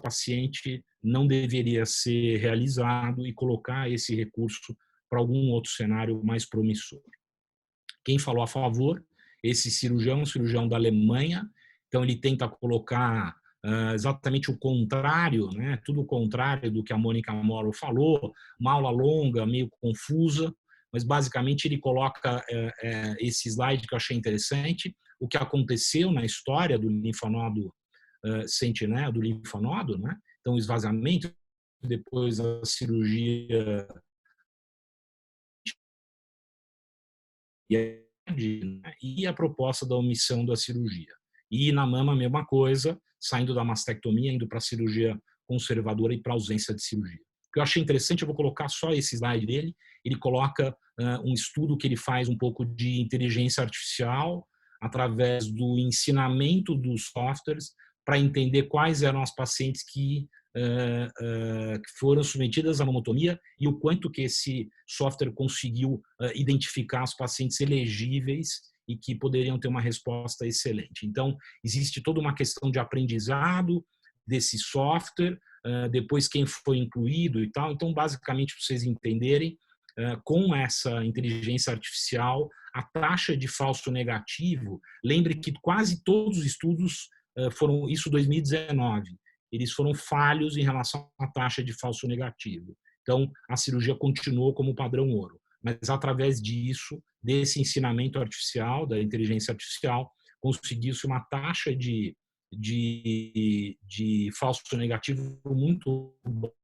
paciente não deveria ser realizado e colocar esse recurso para algum outro cenário mais promissor. Quem falou a favor? Esse cirurgião, um cirurgião da Alemanha, então ele tenta colocar exatamente o contrário, né? Tudo o contrário do que a Mônica Morrow falou, uma aula longa, meio confusa, mas basicamente ele coloca esse slide que eu achei interessante, o que aconteceu na história do linfonodo sentinela, do linfonodo, né? Então o esvaziamento, depois a cirurgia e a proposta da omissão da cirurgia. E na mama a mesma coisa, saindo da mastectomia, indo para a cirurgia conservadora e para a ausência de cirurgia. O que eu achei interessante, eu vou colocar só esse slide dele, ele coloca um estudo que ele faz um pouco de inteligência artificial através do ensinamento dos softwares para entender quais eram as pacientes que foram submetidas à mamotomia e o quanto que esse software conseguiu identificar os pacientes elegíveis e que poderiam ter uma resposta excelente. Então, existe toda uma questão de aprendizado desse software, depois quem foi incluído e tal. Então, basicamente, para vocês entenderem, com essa inteligência artificial, a taxa de falso negativo, lembre que quase todos os estudos foram, isso 2019, eles foram falhos em relação à taxa de falso negativo. Então, a cirurgia continuou como padrão ouro. Mas, através disso, desse ensinamento artificial, da inteligência artificial, conseguiu-se uma taxa de falso negativo muito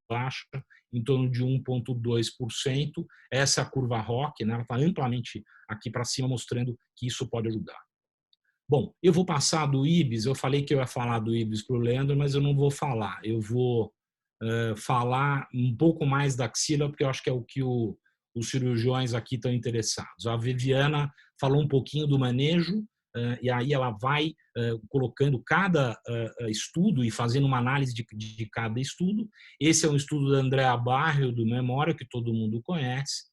baixa, em torno de 1,2%. Essa é a curva ROC, né? Ela está amplamente aqui para cima, mostrando que isso pode ajudar. Bom, eu vou passar do IBS, eu falei que eu ia falar do IBS para o Leandro, mas eu não vou falar. Eu vou falar um pouco mais da axila, porque eu acho que é o que os cirurgiões aqui estão interessados. A Viviana falou um pouquinho do manejo, e aí ela vai colocando cada estudo e fazendo uma análise de cada estudo. Esse é um estudo da Andrea Barrio, do Memória, que todo mundo conhece.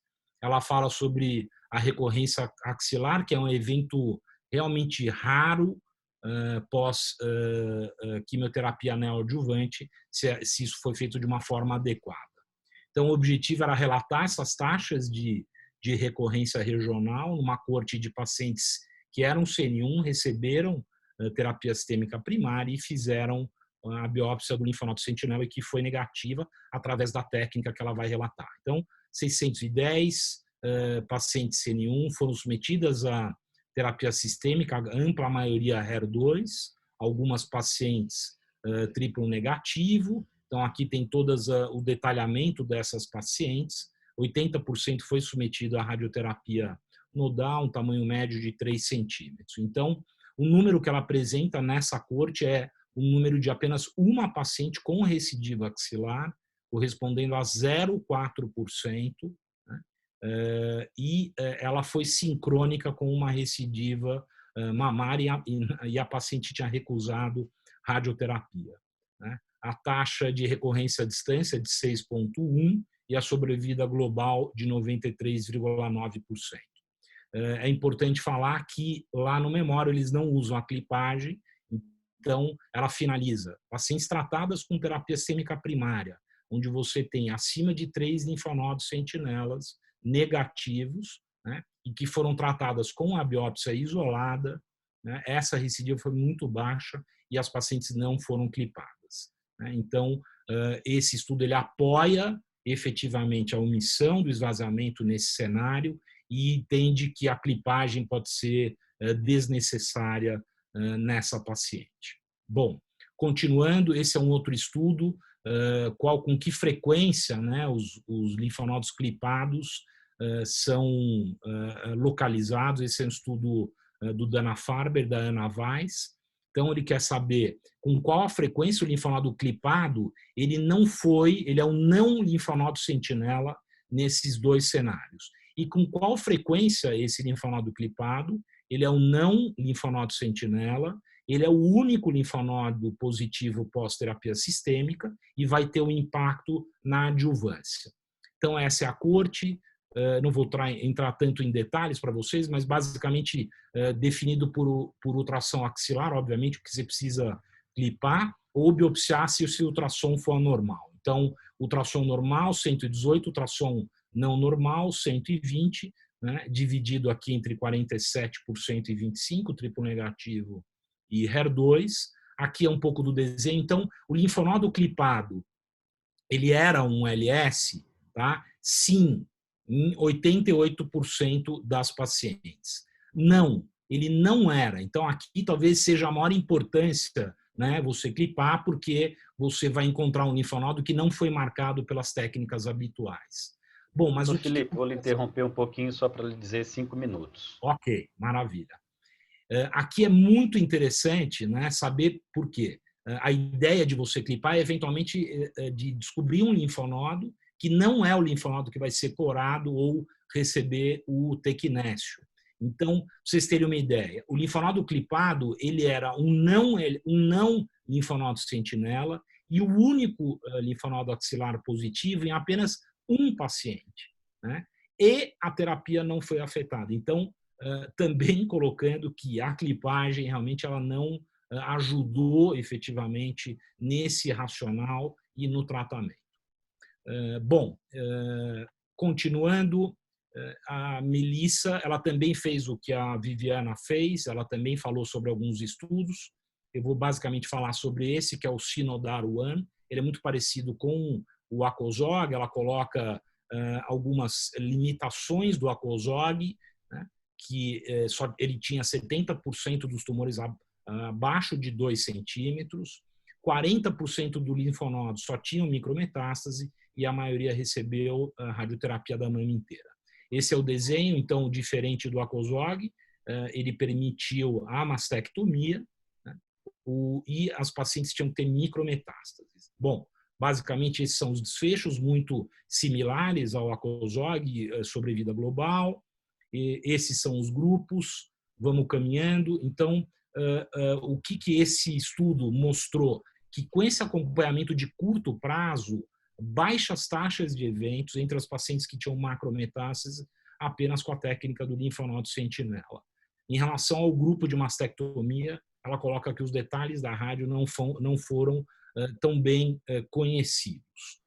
Ela fala sobre a recorrência axilar, que é um evento realmente raro pós quimioterapia neoadjuvante, se isso foi feito de uma forma adequada. Então, o objetivo era relatar essas taxas de recorrência regional numa coorte de pacientes que eram CN1, receberam terapia sistêmica primária e fizeram a biópsia do linfonodo sentinela, que foi negativa através da técnica que ela vai relatar. Então, 610 pacientes CN1 foram submetidas a terapia sistêmica, a ampla maioria HER2, algumas pacientes triplo negativo. Então, aqui tem todas o detalhamento dessas pacientes. 80% foi submetido à radioterapia nodal, um tamanho médio de 3 centímetros. Então, o número que ela apresenta nessa corte é o número de apenas uma paciente com recidiva axilar, correspondendo a 0,4%, né? E ela foi sincrônica com uma recidiva mamária e a paciente tinha recusado radioterapia, né? A taxa de recorrência à distância é de 6,1% e a sobrevida global de 93,9%. É importante falar que lá no Memória eles não usam a clipagem, então ela finaliza pacientes tratadas com terapia sistêmica primária, onde você tem acima de 3 linfonodos sentinelas negativos, né, e que foram tratadas com a biópsia isolada, né, essa recidiva foi muito baixa e as pacientes não foram clipadas, né. Então, esse estudo ele apoia efetivamente a omissão do esvaziamento nesse cenário e entende que a clipagem pode ser desnecessária nessa paciente. Bom, continuando, esse é um outro estudo, com que frequência, né, os linfonodos clipados são localizados. Esse é um estudo do Dana-Farber, da Ana Weiss. Então, ele quer saber com qual a frequência o linfonodo clipado, ele é um não linfonodo sentinela nesses dois cenários. E com qual frequência esse linfonodo clipado, ele é um não linfonodo sentinela, ele é o único linfonodo positivo pós-terapia sistêmica e vai ter um impacto na adjuvância. Então, essa é a corte. Não vou entrar tanto em detalhes para vocês, mas basicamente definido por ultrassom axilar, obviamente, porque você precisa clipar. ou biopsiar se o ultrassom for anormal. Então, ultrassom normal, 118, ultrassom não normal, 120, né, dividido aqui entre 47% e 25%, triplo negativo e HER2. Aqui é um pouco do desenho. Então, o linfonodo clipado, ele era um LS, tá? Sim, em 88% das pacientes. Não, ele não era. Então, aqui talvez seja a maior importância, né, você clipar, porque você vai encontrar um linfonodo que não foi marcado pelas técnicas habituais. Bom, mas Doutor o que Felipe, vou lhe interromper um pouquinho só para lhe dizer 5 minutos. Ok, maravilha. Aqui é muito interessante, né, saber por quê. A ideia de você clipar é, eventualmente, de descobrir um linfonodo que não é o linfonodo que vai ser corado ou receber o tequinésio. Então, para vocês terem uma ideia, o linfonodo clipado ele era um não linfonodo sentinela e o único linfonodo axilar positivo em apenas um paciente, né? E a terapia não foi afetada. Então, também colocando que a clipagem realmente ela não ajudou efetivamente nesse racional e no tratamento. Bom, continuando, a Melissa, ela também fez o que a Viviana fez, ela também falou sobre alguns estudos. Eu vou basicamente falar sobre esse, que é o Sinodar-1. Ele é muito parecido com o ACOSOG, ela coloca algumas limitações do ACOSOG, né, que só ele tinha 70% dos tumores abaixo de 2 centímetros, 40% do linfonodo só tinham micrometástase e a maioria recebeu a radioterapia da mama inteira. Esse é o desenho, então, diferente do ACOSOG, ele permitiu a mastectomia, né, e as pacientes tinham que ter micrometástases. Bom, basicamente esses são os desfechos muito similares ao ACOSOG, sobrevida global. Esses são os grupos, vamos caminhando. Então, o que esse estudo mostrou? Que com esse acompanhamento de curto prazo, baixas taxas de eventos entre as pacientes que tinham macrometástase apenas com a técnica do linfonodo sentinela. Em relação ao grupo de mastectomia, ela coloca que os detalhes da rádio não foram tão bem conhecidos.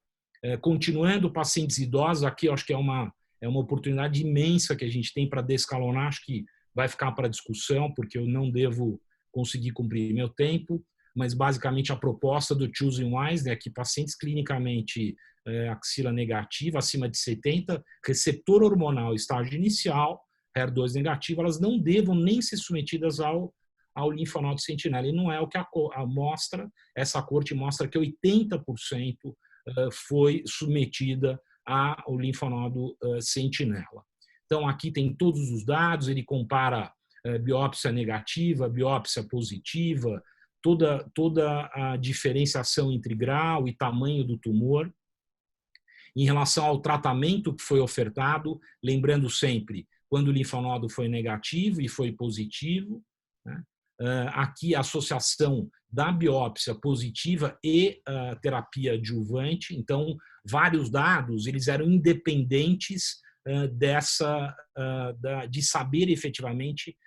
Continuando, pacientes idosos, aqui eu acho que é uma oportunidade imensa que a gente tem para descalonar, acho que vai ficar para discussão, porque eu não devo conseguir cumprir meu tempo, mas basicamente a proposta do Choosing Wise é que pacientes clinicamente axila negativa, acima de 70, receptor hormonal estágio inicial, HER2 negativo, elas não devam nem ser submetidas ao linfonodo sentinela. E não é o que mostra, essa corte mostra que 80% foi submetida ao linfonodo sentinela. Então, aqui tem todos os dados, ele compara biópsia negativa, biópsia positiva, toda a diferenciação entre grau e tamanho do tumor. Em relação ao tratamento que foi ofertado, lembrando sempre, quando o linfonodo foi negativo e foi positivo, né? Aqui a associação da biópsia positiva e terapia adjuvante. Então, vários dados eles eram independentes de saber efetivamente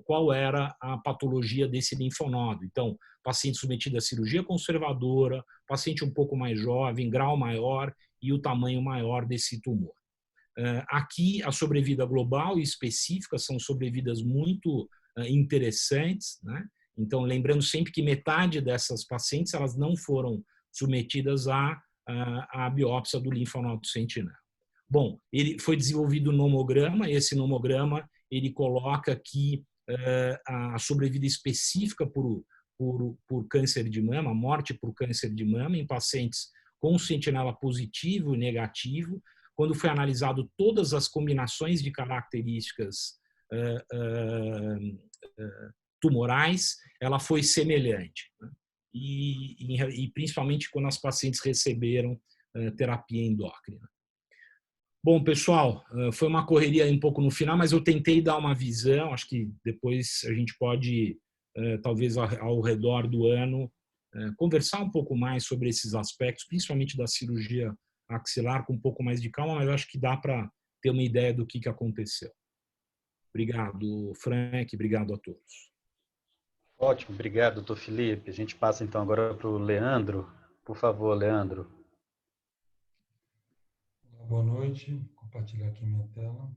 qual era a patologia desse linfonodo. Então, paciente submetido a cirurgia conservadora, paciente um pouco mais jovem, grau maior e o tamanho maior desse tumor. Aqui, a sobrevida global e específica são sobrevidas muito interessantes, né? Então, lembrando sempre que metade dessas pacientes elas não foram submetidas à biópsia do linfonodo sentinela. Bom, ele foi desenvolvido um nomograma, esse nomograma ele coloca que a sobrevida específica por câncer de mama, morte por câncer de mama em pacientes com sentinela positivo e negativo, quando foi analisado todas as combinações de características tumorais, ela foi semelhante. Né? E principalmente quando as pacientes receberam terapia endócrina. Bom, pessoal, foi uma correria um pouco no final, mas eu tentei dar uma visão, acho que depois a gente pode, talvez ao redor do ano, conversar um pouco mais sobre esses aspectos, principalmente da cirurgia axilar, com um pouco mais de calma, mas eu acho que dá para ter uma ideia do que aconteceu. Obrigado, Frank, obrigado a todos. Ótimo, obrigado, doutor Felipe. A gente passa então agora para o Leandro. Por favor, Leandro. Boa noite, compartilhar aqui minha tela.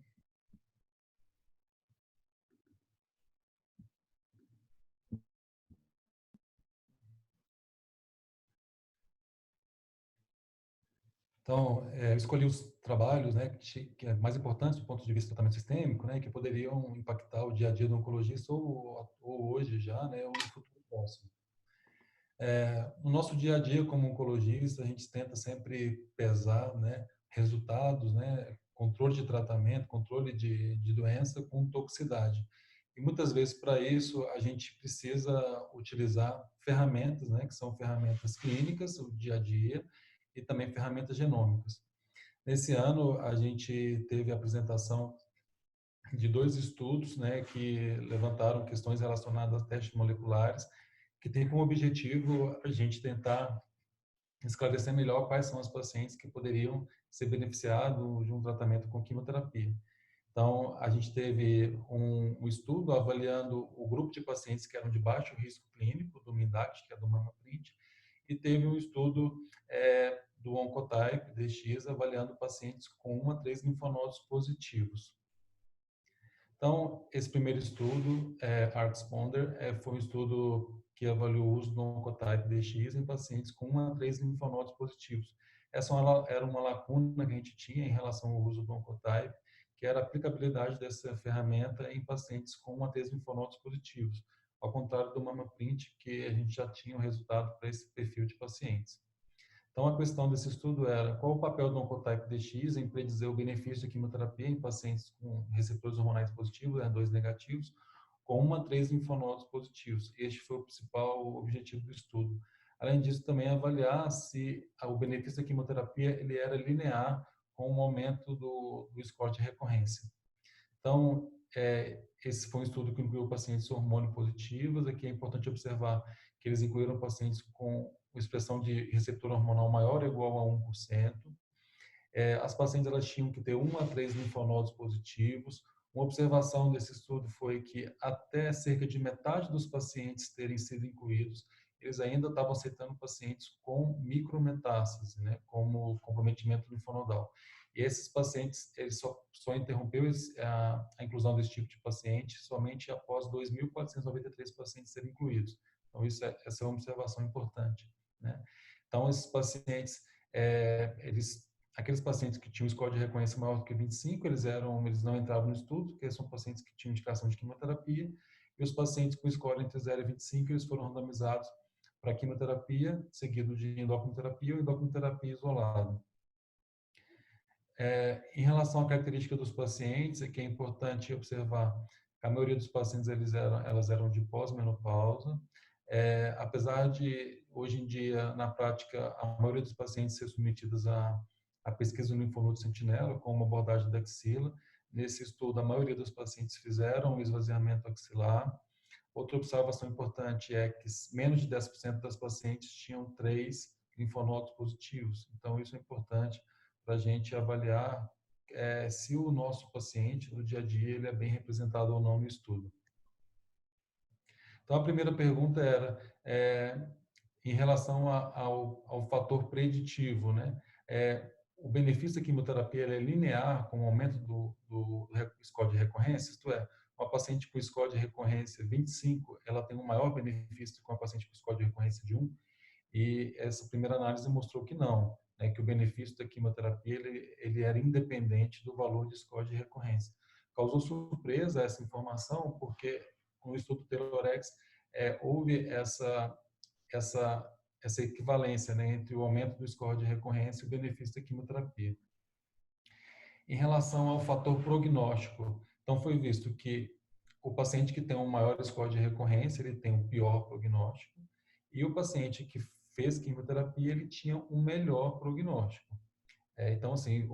Então, eu escolhi os trabalhos, né, que é mais importantes do ponto de vista do tratamento sistêmico, né, que poderiam impactar o dia a dia do oncologista ou hoje já, né, ou no futuro próximo. No nosso dia a dia como oncologista, a gente tenta sempre pesar, né, resultados, né, controle de tratamento, controle de doença com toxicidade. E muitas vezes para isso a gente precisa utilizar ferramentas, né, que são ferramentas clínicas, o dia a dia, e também ferramentas genômicas. Nesse ano a gente teve a apresentação de 2 estudos, né, que levantaram questões relacionadas a testes moleculares, que tem como objetivo a gente tentar esclarecer melhor quais são os pacientes que poderiam ser beneficiados de um tratamento com quimioterapia. Então, a gente teve um estudo avaliando o grupo de pacientes que eram de baixo risco clínico, do MINDACT, que é do MamaPrint, e teve um estudo do Oncotype DX avaliando pacientes com 1 a 3 linfonodos positivos. Então, esse primeiro estudo, ARC-Responder, foi um estudo que avaliou o uso do Oncotype DX em pacientes com 1 a 3 linfonodos positivos. Essa era uma lacuna que a gente tinha em relação ao uso do Oncotype, que era a aplicabilidade dessa ferramenta em pacientes com 1 a 3 linfonodos positivos, ao contrário do MamaPrint, que a gente já tinha o resultado para esse perfil de pacientes. Então, a questão desse estudo era qual o papel do Oncotype DX em predizer o benefício de quimioterapia em pacientes com receptores hormonais positivos, HER2 negativos, com 1 a 3 linfonodos positivos. Este foi o principal objetivo do estudo. Além disso, também avaliar se o benefício da quimioterapia ele era linear com o aumento do score de recorrência. Então, esse foi um estudo que incluiu pacientes hormônio positivos. Aqui é importante observar que eles incluíram pacientes com expressão de receptor hormonal maior ou igual a 1%. As pacientes elas tinham que ter 1 a 3 linfonodos positivos. Uma observação desse estudo foi que até cerca de metade dos pacientes terem sido incluídos, eles ainda estavam aceitando pacientes com micrometástase, né, como comprometimento linfonodal. E esses pacientes, eles só interrompeu a inclusão desse tipo de paciente somente após 2.493 pacientes serem incluídos. Então, essa é uma observação importante, né? Então, esses pacientes, aqueles pacientes que tinham score de recorrência maior do que 25, eles não entravam no estudo, porque são pacientes que tinham indicação de quimioterapia, e os pacientes com score entre 0 e 25, eles foram randomizados para quimioterapia, seguido de endocrinoterapia ou endocrinoterapia isolada. Em relação à característica dos pacientes, é que é importante observar que a maioria dos pacientes elas eram de pós-menopausa. Apesar de, hoje em dia, na prática, a maioria dos pacientes ser submetidos à pesquisa no linfonodo sentinela, com uma abordagem da axila. Nesse estudo, a maioria dos pacientes fizeram o esvaziamento axilar. Outra observação importante é que menos de 10% das pacientes tinham 3 linfonodos positivos. Então, isso é importante para a gente avaliar se o nosso paciente, no dia a dia, ele é bem representado ou não no estudo. Então, a primeira pergunta era em relação ao fator preditivo, né? O benefício da quimioterapia é linear com o aumento do score de recorrência, isto é, uma paciente com score de recorrência 25, ela tem um maior benefício do que uma paciente com score de recorrência de 1, e essa primeira análise mostrou que não, né, que o benefício da quimioterapia ele era independente do valor de score de recorrência. Causou surpresa essa informação, porque no estudo Telorex houve essa equivalência, né, entre o aumento do score de recorrência e o benefício da quimioterapia. Em relação ao fator prognóstico, então foi visto que o paciente que tem um maior score de recorrência, ele tem um pior prognóstico, e o paciente que fez quimioterapia, ele tinha um melhor prognóstico. Então, assim,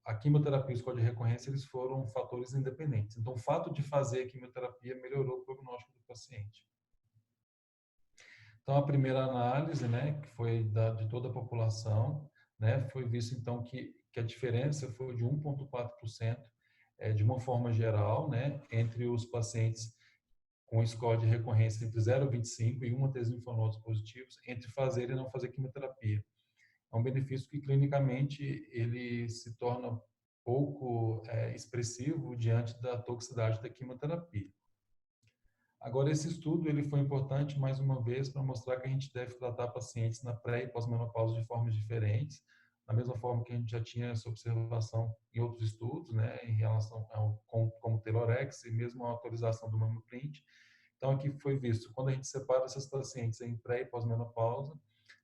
a quimioterapia e o score de recorrência, eles foram fatores independentes. Então, o fato de fazer a quimioterapia melhorou o prognóstico do paciente. Então, a primeira análise, né, que foi de toda a população, né, foi visto, então, que a diferença foi de 1,4%, de uma forma geral, né, entre os pacientes com score de recorrência entre 0 e 25 e 1 a 3 linfonodos positivos entre fazer e não fazer quimioterapia. É um benefício que clinicamente ele se torna pouco expressivo diante da toxicidade da quimioterapia. Agora, esse estudo ele foi importante, mais uma vez, para mostrar que a gente deve tratar pacientes na pré e pós-menopausa de formas diferentes, da mesma forma que a gente já tinha essa observação em outros estudos, né, em relação ao como Taylor-X e mesmo a atualização do Mammoprint. Então, aqui foi visto, quando a gente separa esses pacientes em pré e pós-menopausa,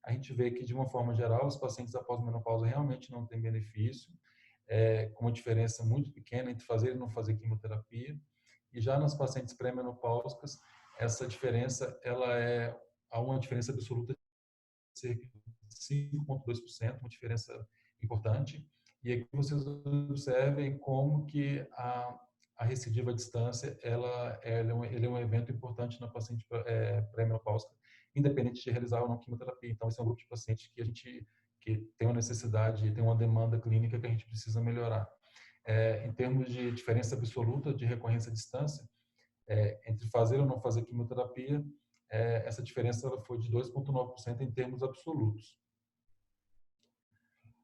a gente vê que, de uma forma geral, os pacientes da pós-menopausa realmente não têm benefício, com uma diferença muito pequena entre fazer e não fazer quimioterapia. E já nas pacientes pré-menopáusicas, essa diferença há uma diferença absoluta de cerca de 5,2%, uma diferença importante. E aqui vocês observem como que a recidiva à distância ele é um evento importante na paciente pré-menopáusica, independente de realizar ou não quimioterapia. Então, esse é um grupo de pacientes que tem uma necessidade, tem uma demanda clínica que a gente precisa melhorar. Em termos de diferença absoluta de recorrência à distância, entre fazer ou não fazer quimioterapia, essa diferença ela foi de 2,9% em termos absolutos.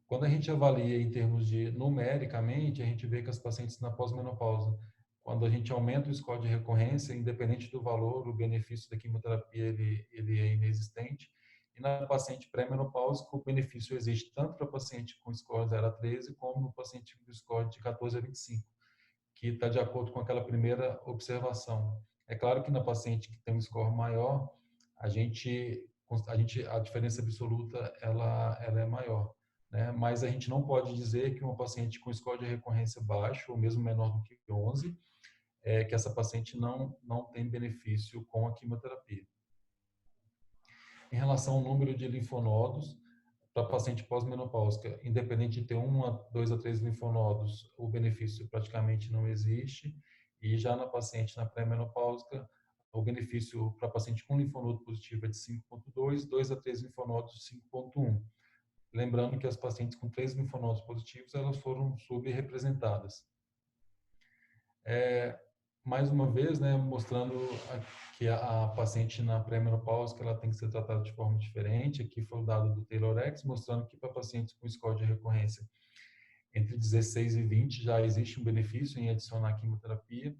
Quando a gente avalia em termos de numericamente, a gente vê que as pacientes na pós-menopausa, quando a gente aumenta o score de recorrência, independente do valor, o benefício da quimioterapia ele é inexistente. E na paciente pré-menopáusica, o benefício existe tanto para paciente com score 0 a 13, como no paciente com score de 14 a 25, que está de acordo com aquela primeira observação. É claro que na paciente que tem um score maior, a diferença absoluta ela é maior, né? Mas a gente não pode dizer que uma paciente com score de recorrência baixo, ou mesmo menor do que 11, que essa paciente não tem benefício com a quimioterapia. Em relação ao número de linfonodos, para paciente pós-menopáusica, independente de ter 2 a 3 linfonodos, o benefício praticamente não existe. E já na paciente na pré-menopáusica, o benefício para paciente com linfonodo positivo é de 5,2, 2 a 3 linfonodos de 5,1. Lembrando que as pacientes com 3 linfonodos positivos, elas foram subrepresentadas. Mais uma vez, né, mostrando que a paciente na pré-menopausa ela tem que ser tratada de forma diferente. Aqui foi o dado do Taylor-X, mostrando que para pacientes com score de recorrência entre 16 e 20 já existe um benefício em adicionar quimioterapia,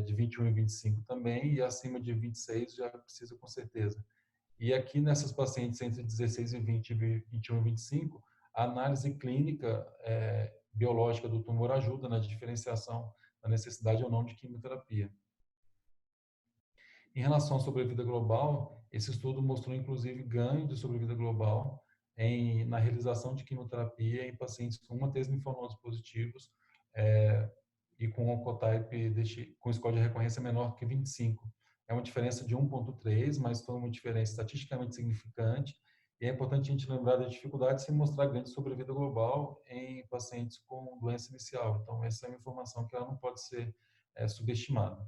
de 21 e 25 também, e acima de 26 já precisa com certeza. E aqui nessas pacientes entre 16 e 20, 21 e 25, a análise clínica biológica do tumor ajuda na diferenciação da necessidade ou não de quimioterapia. Em relação à sobrevida global, esse estudo mostrou inclusive ganho de sobrevida global na realização de quimioterapia em pacientes com 1 a 3 linfonodos positivos e com oncotype com score de recorrência menor que 25. É uma diferença de 1,3, mas foi uma diferença estatisticamente significante. E é importante a gente lembrar da dificuldade de se mostrar grande sobrevida global em pacientes com doença inicial. Então, essa é uma informação que ela não pode ser subestimada.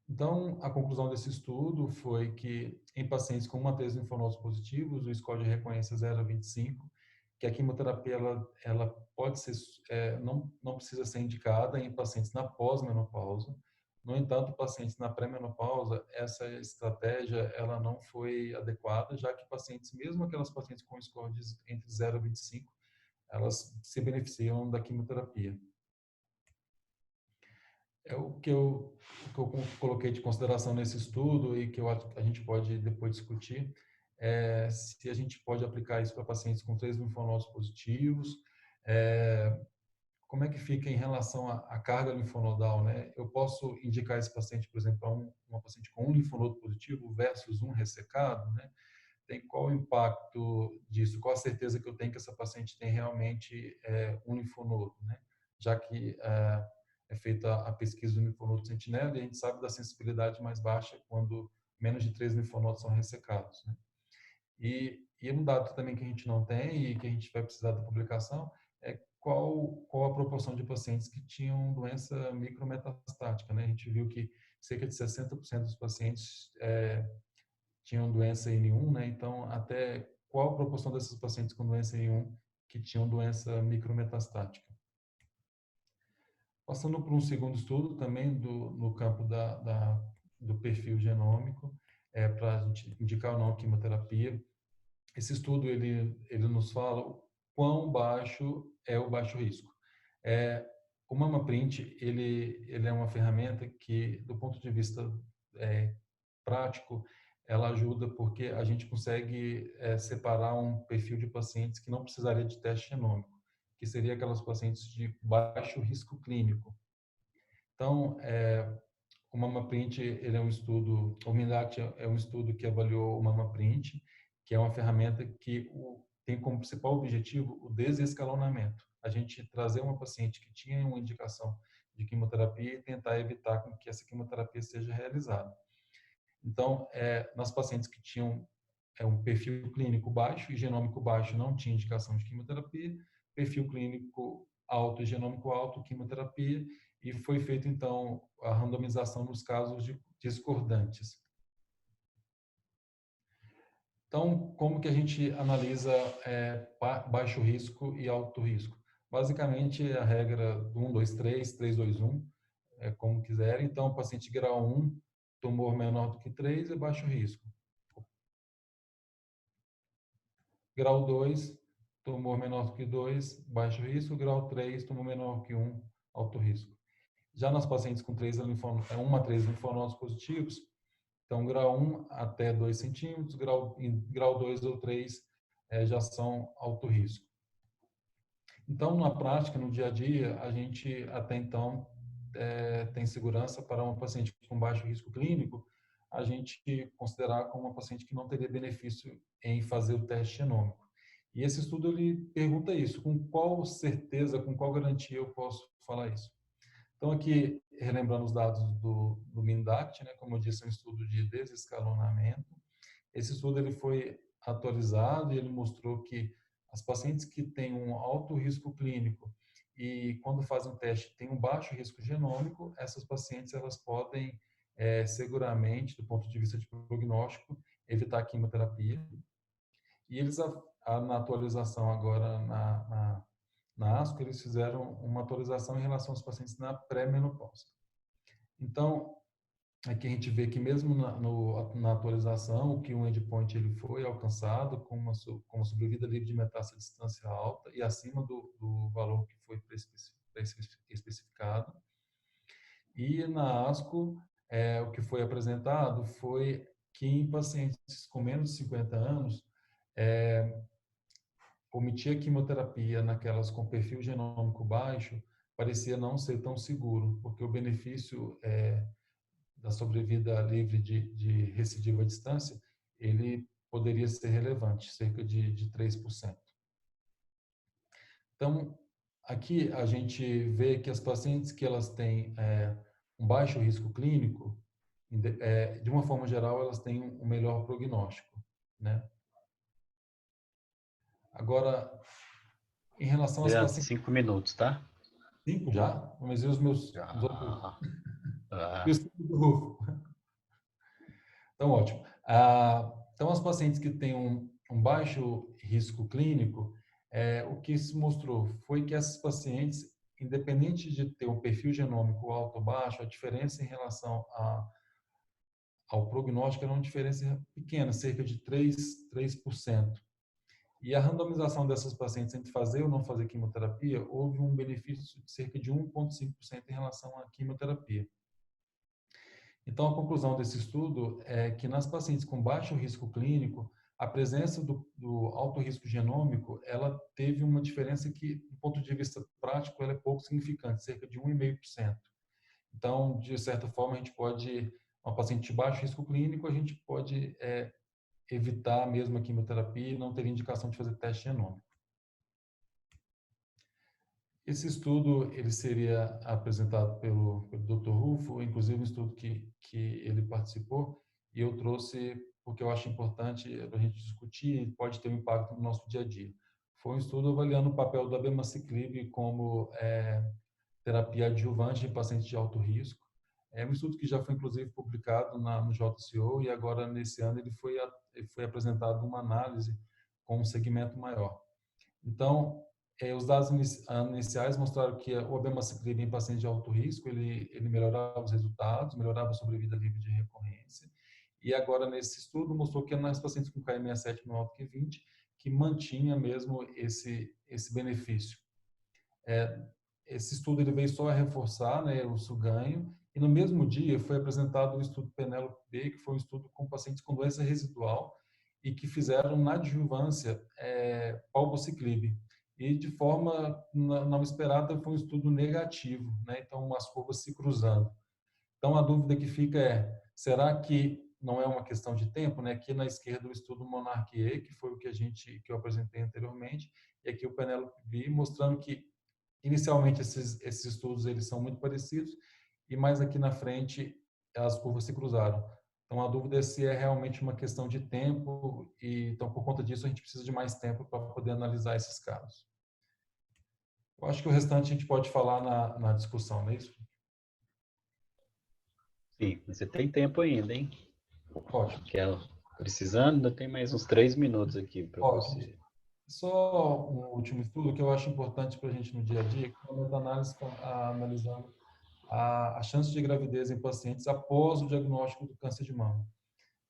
Então, a conclusão desse estudo foi que em pacientes com 1 a 3 linfonodos positivos, o score de recorrência 0 a 25, que a quimioterapia ela pode ser, não precisa ser indicada em pacientes na pós-menopausa. No entanto, pacientes na pré-menopausa, essa estratégia ela não foi adequada, já que pacientes, mesmo aquelas pacientes com score entre 0 a 25, elas se beneficiam da quimioterapia. O que eu coloquei de consideração nesse estudo e que eu acho que a gente pode depois discutir é se a gente pode aplicar isso para pacientes com 3 linfonodos positivos, como é que fica em relação à carga linfonodal, né? Eu posso indicar esse paciente, por exemplo, para uma paciente com 1 linfonodo positivo versus 1 ressecado, né? Qual o impacto disso? Qual a certeza que eu tenho que essa paciente tem realmente 1 linfonodo, né? Já que é feita a pesquisa do linfonodo sentinela e a gente sabe da sensibilidade mais baixa quando menos de 3 linfonodos são ressecados, né? E um dado também que a gente não tem e que a gente vai precisar da publicação é qual a proporção de pacientes que tinham doença micrometastática, né? A gente viu que cerca de 60% dos pacientes tinham doença N1, né? Então, até qual a proporção desses pacientes com doença N1 que tinham doença micrometastática? Passando por um segundo estudo também no campo da do perfil genômico para a gente indicar ou não a quimioterapia. Esse estudo ele nos fala o quão baixo é o baixo risco. O MammaPrint ele é uma ferramenta que, do ponto de vista prático, ela ajuda porque a gente consegue separar um perfil de pacientes que não precisaria de teste genômico, que seria aquelas pacientes de baixo risco clínico. Então, o MammaPrint ele é um estudo, o MINDACT é um estudo que avaliou o MammaPrint, que é uma ferramenta que tem como principal objetivo o desescalonamento. A gente trazer uma paciente que tinha uma indicação de quimioterapia e tentar evitar com que essa quimioterapia seja realizada. Então, nas pacientes que tinham um perfil clínico baixo e genômico baixo, não tinha indicação de quimioterapia, perfil clínico alto e genômico alto, quimioterapia, e foi feita, então, a randomização nos casos discordantes. Então, como que a gente analisa baixo risco e alto risco? Basicamente, a regra do 1, 2, 3, 3, 2, 1, como quiser. Então, paciente grau 1, tumor menor do que 3 é baixo risco. Grau 2, tumor menor do que 2, baixo risco. Grau 3, tumor menor que 1, alto risco. Já nas pacientes com 1 a 3 linfonodos positivos, então grau 1 até 2 centímetros, grau 2 ou 3 já são alto risco. Então, na prática, no dia a dia, a gente até então tem segurança para uma paciente com baixo risco clínico, a gente considerar como uma paciente que não teria benefício em fazer o teste genômico. E esse estudo ele pergunta isso, com qual certeza, com qual garantia eu posso falar isso? Então, aqui, relembrando os dados do MINDACT, né, como eu disse, é um estudo de desescalonamento. Esse estudo ele foi atualizado e ele mostrou que as pacientes que têm um alto risco clínico e, quando fazem o teste, têm um baixo risco genômico, essas pacientes elas podem, seguramente, do ponto de vista de prognóstico, evitar a quimioterapia. E eles, na atualização agora na ASCO, eles fizeram uma atualização em relação aos pacientes na pré-menopausa. Então, aqui a gente vê que mesmo na atualização, o Q1 endpoint ele foi alcançado com uma sobrevida livre de metástase à distância alta e acima do valor que foi especificado. E na ASCO, o que foi apresentado foi que em pacientes com menos de 50 anos, omitir a quimioterapia naquelas com perfil genômico baixo parecia não ser tão seguro, porque o benefício da sobrevida livre de recidiva à distância, ele poderia ser relevante, cerca de 3%. Então, aqui a gente vê que as pacientes que elas têm um baixo risco clínico, de uma forma geral, elas têm um melhor prognóstico, né? Agora, em relação às Leandro, pacientes... 5 minutos, tá? 5 já? Mas e os meus... Já. E os do Rufo? Então, ótimo. Então, as pacientes que têm um baixo risco clínico, o que se mostrou foi que essas pacientes, independente de ter um perfil genômico alto ou baixo, a diferença em relação ao prognóstico era uma diferença pequena, cerca de 3%. E a randomização dessas pacientes entre fazer ou não fazer quimioterapia, houve um benefício de cerca de 1,5% em relação à quimioterapia. Então, a conclusão desse estudo é que nas pacientes com baixo risco clínico, a presença do alto risco genômico, ela teve uma diferença que, do ponto de vista prático, ela é pouco significante, cerca de 1,5%. Então, de certa forma, a gente pode, uma paciente de baixo risco clínico, a gente pode evitar mesmo a quimioterapia e não ter indicação de fazer teste genômico. Esse estudo ele seria apresentado pelo Dr. Rufo, inclusive um estudo que ele participou, e eu trouxe porque eu acho importante a gente discutir e pode ter um impacto no nosso dia a dia. Foi um estudo avaliando o papel do abemaciclib como terapia adjuvante em pacientes de alto risco. É um estudo que já foi, inclusive, publicado no JCO e agora, nesse ano, ele foi apresentado uma análise com um segmento maior. Então, os dados iniciais mostraram que o abemaciclib em pacientes de alto risco, ele melhorava os resultados, melhorava a sobrevida livre de recorrência. E agora, nesse estudo, mostrou que nas pacientes com KM67 no alto que 20, que mantinha mesmo esse benefício. Esse estudo ele veio só a reforçar, né, o ganho, e no mesmo dia foi apresentado o estudo Penélope-B, que foi um estudo com pacientes com doença residual e que fizeram na adjuvância palbociclib. E de forma não esperada foi um estudo negativo, né? Então as curvas se cruzando. Então a dúvida que fica é, será que não é uma questão de tempo, né? Aqui na esquerda o estudo Monarch-E, que foi o que eu apresentei anteriormente, e aqui o Penélope-B, mostrando que inicialmente esses estudos eles são muito parecidos e mais aqui na frente as curvas se cruzaram. Então a dúvida é se é realmente uma questão de tempo e então por conta disso a gente precisa de mais tempo para poder analisar esses casos. Eu acho que o restante a gente pode falar na discussão, não é isso? Sim, você tem tempo ainda, hein? Ótimo. Precisando, ainda tem mais uns 3 minutos aqui para você. Só um último estudo que eu acho importante para a gente no dia a dia, que é a meta-análise analisando a chance de gravidez em pacientes após o diagnóstico do câncer de mama.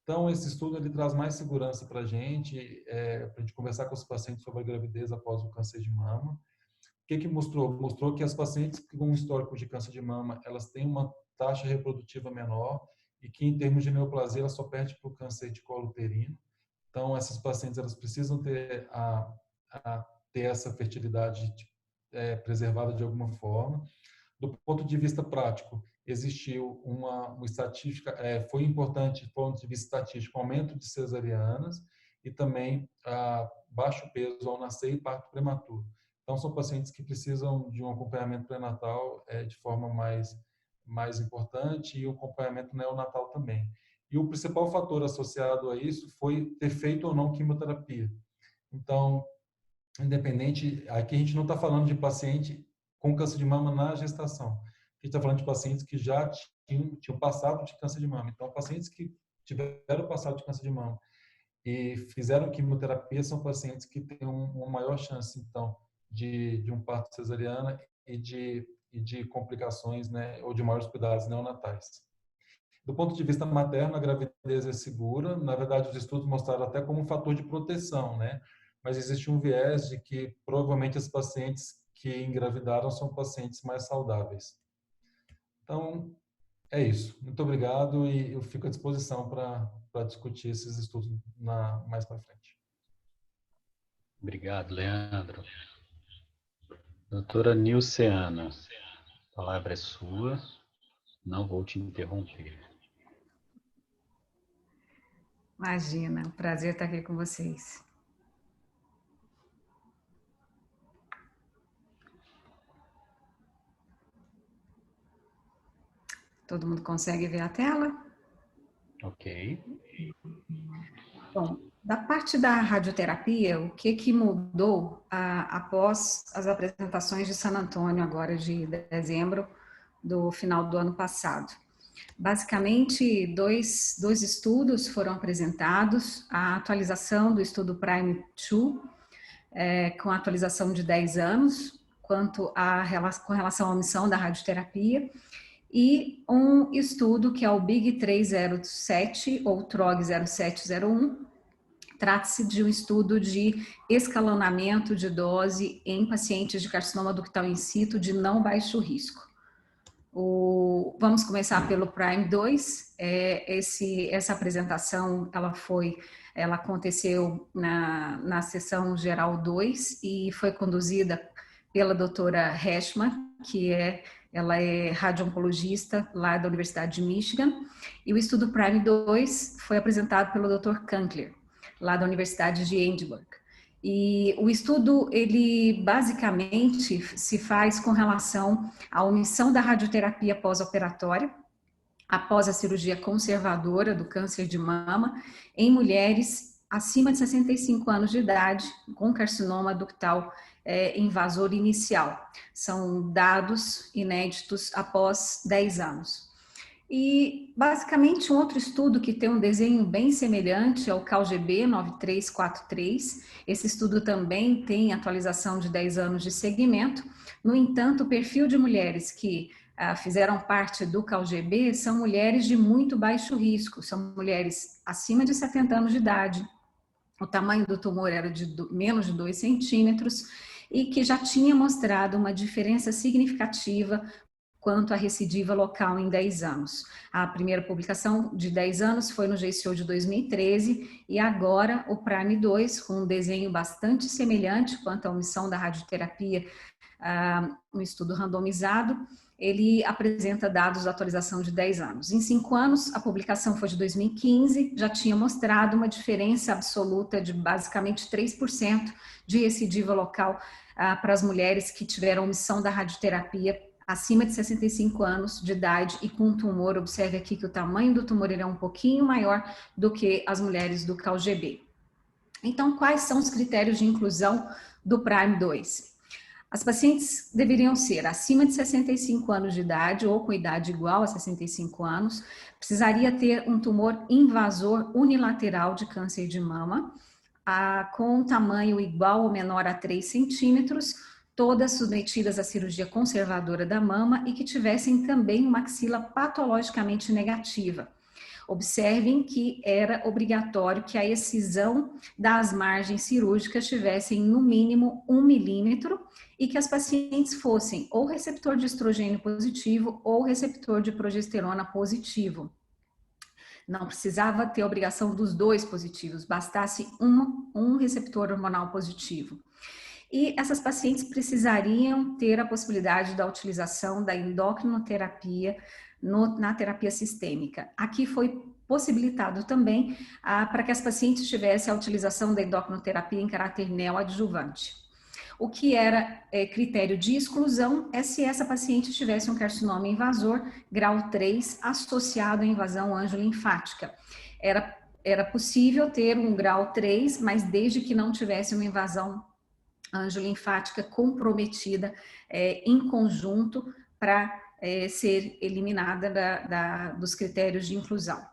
Então, esse estudo ele traz mais segurança para a gente conversar com os pacientes sobre a gravidez após o câncer de mama. O que mostrou? Mostrou que as pacientes com histórico de câncer de mama, elas têm uma taxa reprodutiva menor e que, em termos de neoplasia, ela só perde para o câncer de colo uterino. Então, essas pacientes elas precisam ter ter essa fertilidade preservada de alguma forma. Do ponto de vista prático, existiu uma estatística, foi importante do ponto de vista estatístico, aumento de cesarianas e também baixo peso ao nascer e parto prematuro. Então, são pacientes que precisam de um acompanhamento pré-natal de forma mais importante e um acompanhamento neonatal também. E o principal fator associado a isso foi ter feito ou não quimioterapia. Então, independente, aqui a gente não está falando de paciente com câncer de mama na gestação. A gente está falando de pacientes que já tinham passado de câncer de mama. Então, pacientes que tiveram passado de câncer de mama e fizeram quimioterapia são pacientes que têm uma maior chance, então, de um parto cesariana e de complicações, né, ou de maiores cuidados neonatais. Do ponto de vista materno, a gravidez é segura. Na verdade, os estudos mostraram até como um fator de proteção, né? Mas existe um viés de que provavelmente as pacientes que engravidaram são pacientes mais saudáveis. Então, é isso. Muito obrigado e eu fico à disposição para discutir esses estudos mais para frente. Obrigado, Leandro. Doutora Nilceana, a palavra é sua. Não vou te interromper. Imagina, um prazer estar aqui com vocês. Todo mundo consegue ver a tela? Ok. Bom, da parte da radioterapia, o que mudou após as apresentações de San Antônio, agora de dezembro, do final do ano passado? Basicamente, dois estudos foram apresentados, a atualização do estudo Prime 2, com a atualização de 10 anos, com relação à omissão da radioterapia, e um estudo que é o Big 307, ou TROG 0701, trata-se de um estudo de escalonamento de dose em pacientes de carcinoma ductal in situ de não baixo risco. Vamos começar pelo Prime 2. Essa apresentação ela aconteceu na sessão geral 2 e foi conduzida pela doutora Heschman, ela é radio-oncologista lá da Universidade de Michigan, e o estudo Prime 2 foi apresentado pelo Dr. Kankler, lá da Universidade de Edinburgh. E o estudo, ele basicamente se faz com relação à omissão da radioterapia pós-operatória, após a cirurgia conservadora do câncer de mama, em mulheres acima de 65 anos de idade, com carcinoma ductal invasor inicial. São dados inéditos após 10 anos. E, basicamente, um outro estudo que tem um desenho bem semelhante é o CalGB 9343. Esse estudo também tem atualização de 10 anos de segmento. No entanto, o perfil de mulheres que fizeram parte do CalGB são mulheres de muito baixo risco, são mulheres acima de 70 anos de idade. O tamanho do tumor era de menos de 2 centímetros e que já tinha mostrado uma diferença significativa quanto à recidiva local em 10 anos. A primeira publicação de 10 anos foi no JCO de 2013 e agora o PRIME-2, com um desenho bastante semelhante quanto à omissão da radioterapia, um estudo randomizado, ele apresenta dados de atualização de 10 anos. Em 5 anos, a publicação foi de 2015, já tinha mostrado uma diferença absoluta de basicamente 3% de recidiva local para as mulheres que tiveram omissão da radioterapia acima de 65 anos de idade e com tumor. Observe aqui que o tamanho do tumor é um pouquinho maior do que as mulheres do CalGB. Então, quais são os critérios de inclusão do PRIME-2? As pacientes deveriam ser acima de 65 anos de idade ou com idade igual a 65 anos, precisaria ter um tumor invasor unilateral de câncer de mama, com um tamanho igual ou menor a 3 centímetros, todas submetidas à cirurgia conservadora da mama e que tivessem também uma axila patologicamente negativa. Observem que era obrigatório que a excisão das margens cirúrgicas tivessem no mínimo 1 milímetro e que as pacientes fossem ou receptor de estrogênio positivo ou receptor de progesterona positivo. Não precisava ter a obrigação dos dois positivos, bastasse um receptor hormonal positivo. E essas pacientes precisariam ter a possibilidade da utilização da endocrinoterapia na terapia sistêmica. Aqui foi possibilitado também para que as pacientes tivessem a utilização da endocrinoterapia em caráter neoadjuvante. O que era critério de exclusão é se essa paciente tivesse um carcinoma invasor grau 3 associado à invasão angiolinfática. Era possível ter um grau 3, mas desde que não tivesse uma invasão angiolinfática comprometida em conjunto para ser eliminada dos critérios de inclusão.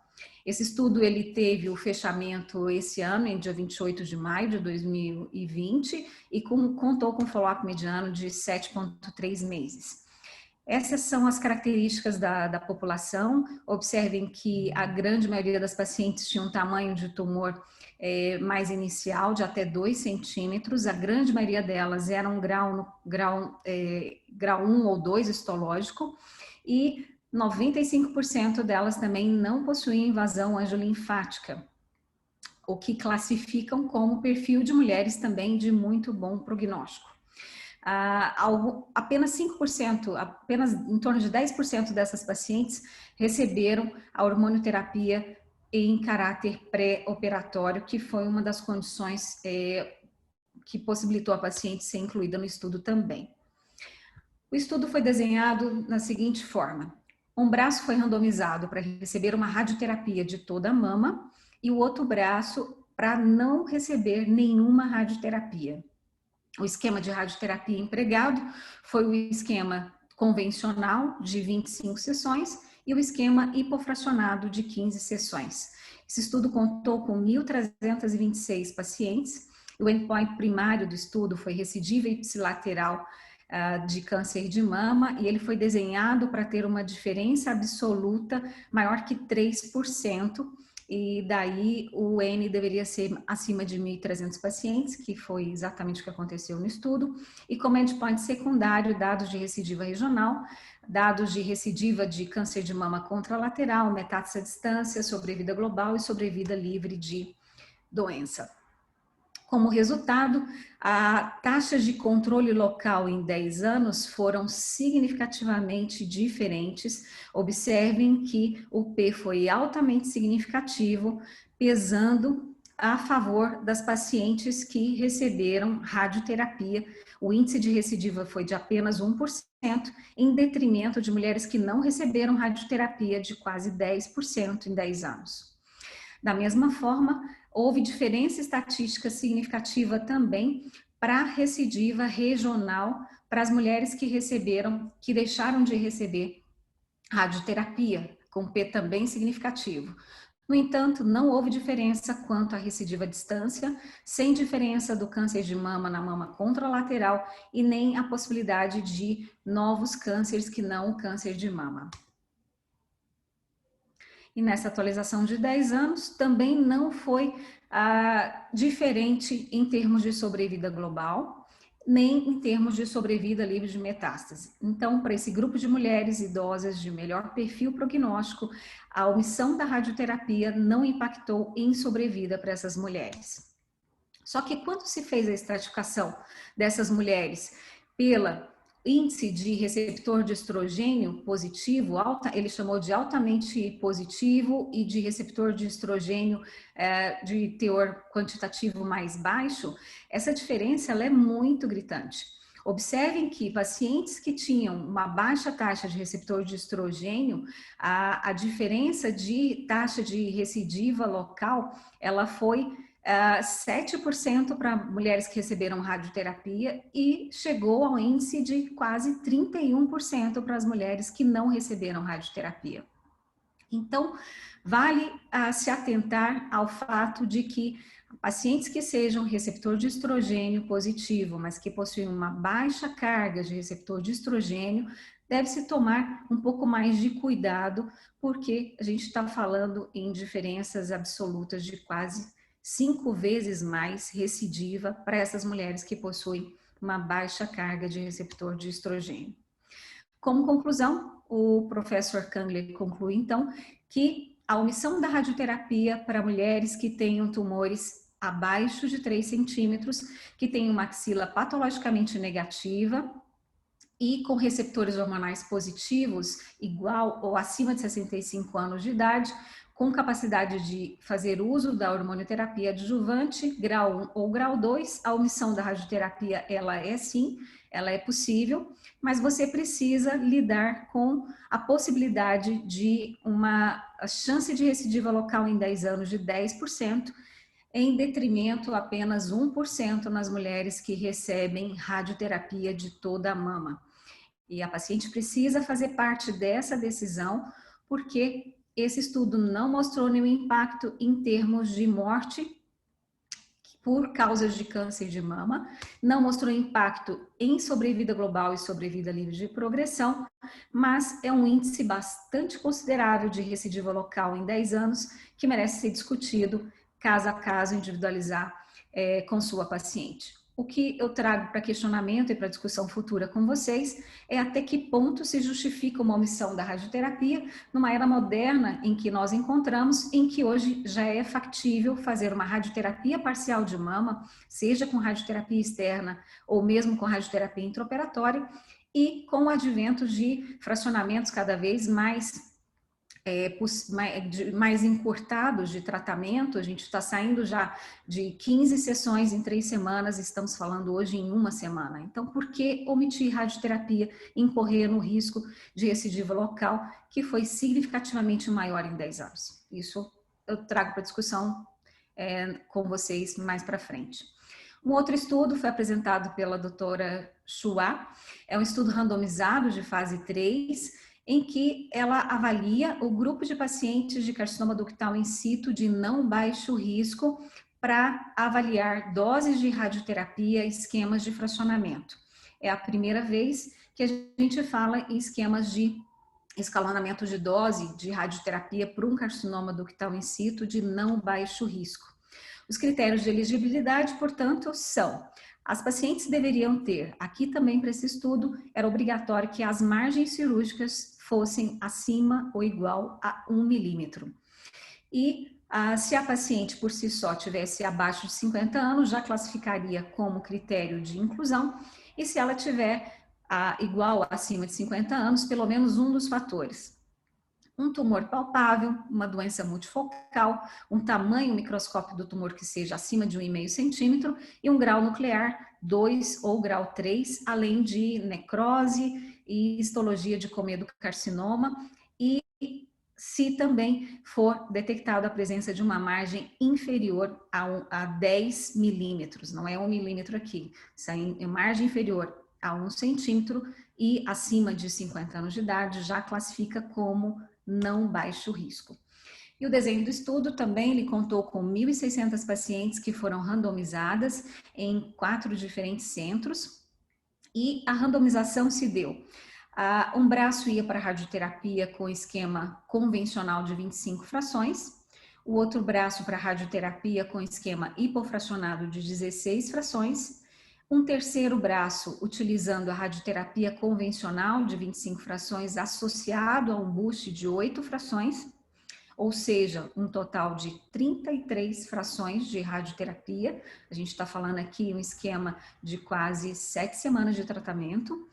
Esse estudo ele teve o fechamento esse ano, em dia 28 de maio de 2020, e contou com follow-up mediano de 7,3 meses. Essas são as características da população. Observem que a grande maioria das pacientes tinha um tamanho de tumor mais inicial, de até 2 centímetros. A grande maioria delas era um grau 1 ou 2 histológico e 95% delas também não possuíam invasão angiolinfática, o que classificam como perfil de mulheres também de muito bom prognóstico. Apenas 5%, apenas em torno de 10% dessas pacientes receberam a hormonioterapia em caráter pré-operatório, que foi uma das condições que possibilitou a paciente ser incluída no estudo também. O estudo foi desenhado na seguinte forma: um braço foi randomizado para receber uma radioterapia de toda a mama e o outro braço para não receber nenhuma radioterapia. O esquema de radioterapia empregado foi o esquema convencional de 25 sessões e o esquema hipofracionado de 15 sessões. Esse estudo contou com 1.326 pacientes. O endpoint primário do estudo foi recidiva ipsilateral de câncer de mama e ele foi desenhado para ter uma diferença absoluta maior que 3%. E daí o N deveria ser acima de 1.300 pacientes, que foi exatamente o que aconteceu no estudo, e como endpoint secundário, dados de recidiva regional, dados de recidiva de câncer de mama contralateral, metástase à distância, sobrevida global e sobrevida livre de doença. Como resultado, as taxas de controle local em 10 anos foram significativamente diferentes. Observem que o P foi altamente significativo, pesando a favor das pacientes que receberam radioterapia. O índice de recidiva foi de apenas 1%, em detrimento de mulheres que não receberam radioterapia, de quase 10% em 10 anos. Da mesma forma, houve diferença estatística significativa também para a recidiva regional para as mulheres que deixaram de receber radioterapia, com P também significativo. No entanto, não houve diferença quanto à recidiva à distância, sem diferença do câncer de mama na mama contralateral e nem a possibilidade de novos cânceres que não o câncer de mama. E nessa atualização de 10 anos, também não foi diferente em termos de sobrevida global, nem em termos de sobrevida livre de metástase. Então, para esse grupo de mulheres idosas de melhor perfil prognóstico, a omissão da radioterapia não impactou em sobrevida para essas mulheres. Só que quando se fez a estratificação dessas mulheres pela índice de receptor de estrogênio positivo, ele chamou de altamente positivo, e de receptor de estrogênio de teor quantitativo mais baixo, essa diferença ela é muito gritante. Observem que pacientes que tinham uma baixa taxa de receptor de estrogênio, a diferença de taxa de recidiva local, ela foi 7% para mulheres que receberam radioterapia e chegou ao índice de quase 31% para as mulheres que não receberam radioterapia. Então, vale se atentar ao fato de que pacientes que sejam receptor de estrogênio positivo, mas que possuem uma baixa carga de receptor de estrogênio, deve-se tomar um pouco mais de cuidado, porque a gente está falando em diferenças absolutas de quase 5 vezes mais recidiva para essas mulheres que possuem uma baixa carga de receptor de estrogênio. Como conclusão, o professor Kangler conclui, então, que a omissão da radioterapia para mulheres que tenham tumores abaixo de 3 centímetros, que tenham uma axila patologicamente negativa e com receptores hormonais positivos igual ou acima de 65 anos de idade, com capacidade de fazer uso da hormonioterapia adjuvante, grau 1 ou grau 2, a omissão da radioterapia, ela é possível, mas você precisa lidar com a possibilidade de uma chance de recidiva local em 10 anos de 10%, em detrimento apenas 1% nas mulheres que recebem radioterapia de toda a mama. E a paciente precisa fazer parte dessa decisão, porque esse estudo não mostrou nenhum impacto em termos de morte por causas de câncer de mama, não mostrou impacto em sobrevida global e sobrevida livre de progressão, mas é um índice bastante considerável de recidiva local em 10 anos que merece ser discutido caso a caso, individualizar com sua paciente. O que eu trago para questionamento e para discussão futura com vocês é até que ponto se justifica uma omissão da radioterapia numa era moderna em que nós encontramos, em que hoje já é factível fazer uma radioterapia parcial de mama, seja com radioterapia externa ou mesmo com radioterapia intraoperatória, e com o advento de fracionamentos cada vez mais encurtados de tratamento. A gente está saindo já de 15 sessões em 3 semanas, estamos falando hoje em 1 semana. Então, por que omitir radioterapia e incorrer no risco de recidiva local, que foi significativamente maior em 10 anos? Isso eu trago para discussão com vocês mais para frente. Um outro estudo foi apresentado pela doutora Chua, é um estudo randomizado de fase 3, em que ela avalia o grupo de pacientes de carcinoma ductal in situ de não baixo risco para avaliar doses de radioterapia e esquemas de fracionamento. É a primeira vez que a gente fala em esquemas de escalonamento de dose de radioterapia para um carcinoma ductal in situ de não baixo risco. Os critérios de elegibilidade, portanto, são: as pacientes deveriam ter, aqui também para esse estudo, era obrigatório que as margens cirúrgicas fossem acima ou igual a 1 milímetro. E se a paciente por si só tivesse abaixo de 50 anos, já classificaria como critério de inclusão, e se ela tiver igual ou acima de 50 anos, pelo menos um dos fatores: um tumor palpável, uma doença multifocal, um tamanho microscópico do tumor que seja acima de 1,5 centímetro e um grau nuclear 2 ou grau 3, além de necrose e histologia de comedocarcinoma, e se também for detectada a presença de uma margem inferior a 10 milímetros, não é 1 milímetro aqui, isso é margem inferior a 1 centímetro e acima de 50 anos de idade, já classifica como não baixo risco. E o desenho do estudo também ele contou com 1.600 pacientes que foram randomizadas em 4 diferentes centros, e a randomização se deu. Um braço ia para radioterapia com esquema convencional de 25 frações, o outro braço para radioterapia com esquema hipofracionado de 16 frações, um terceiro braço utilizando a radioterapia convencional de 25 frações associado a um boost de 8 frações, ou seja, um total de 33 frações de radioterapia. A gente está falando aqui um esquema de quase 7 semanas de tratamento,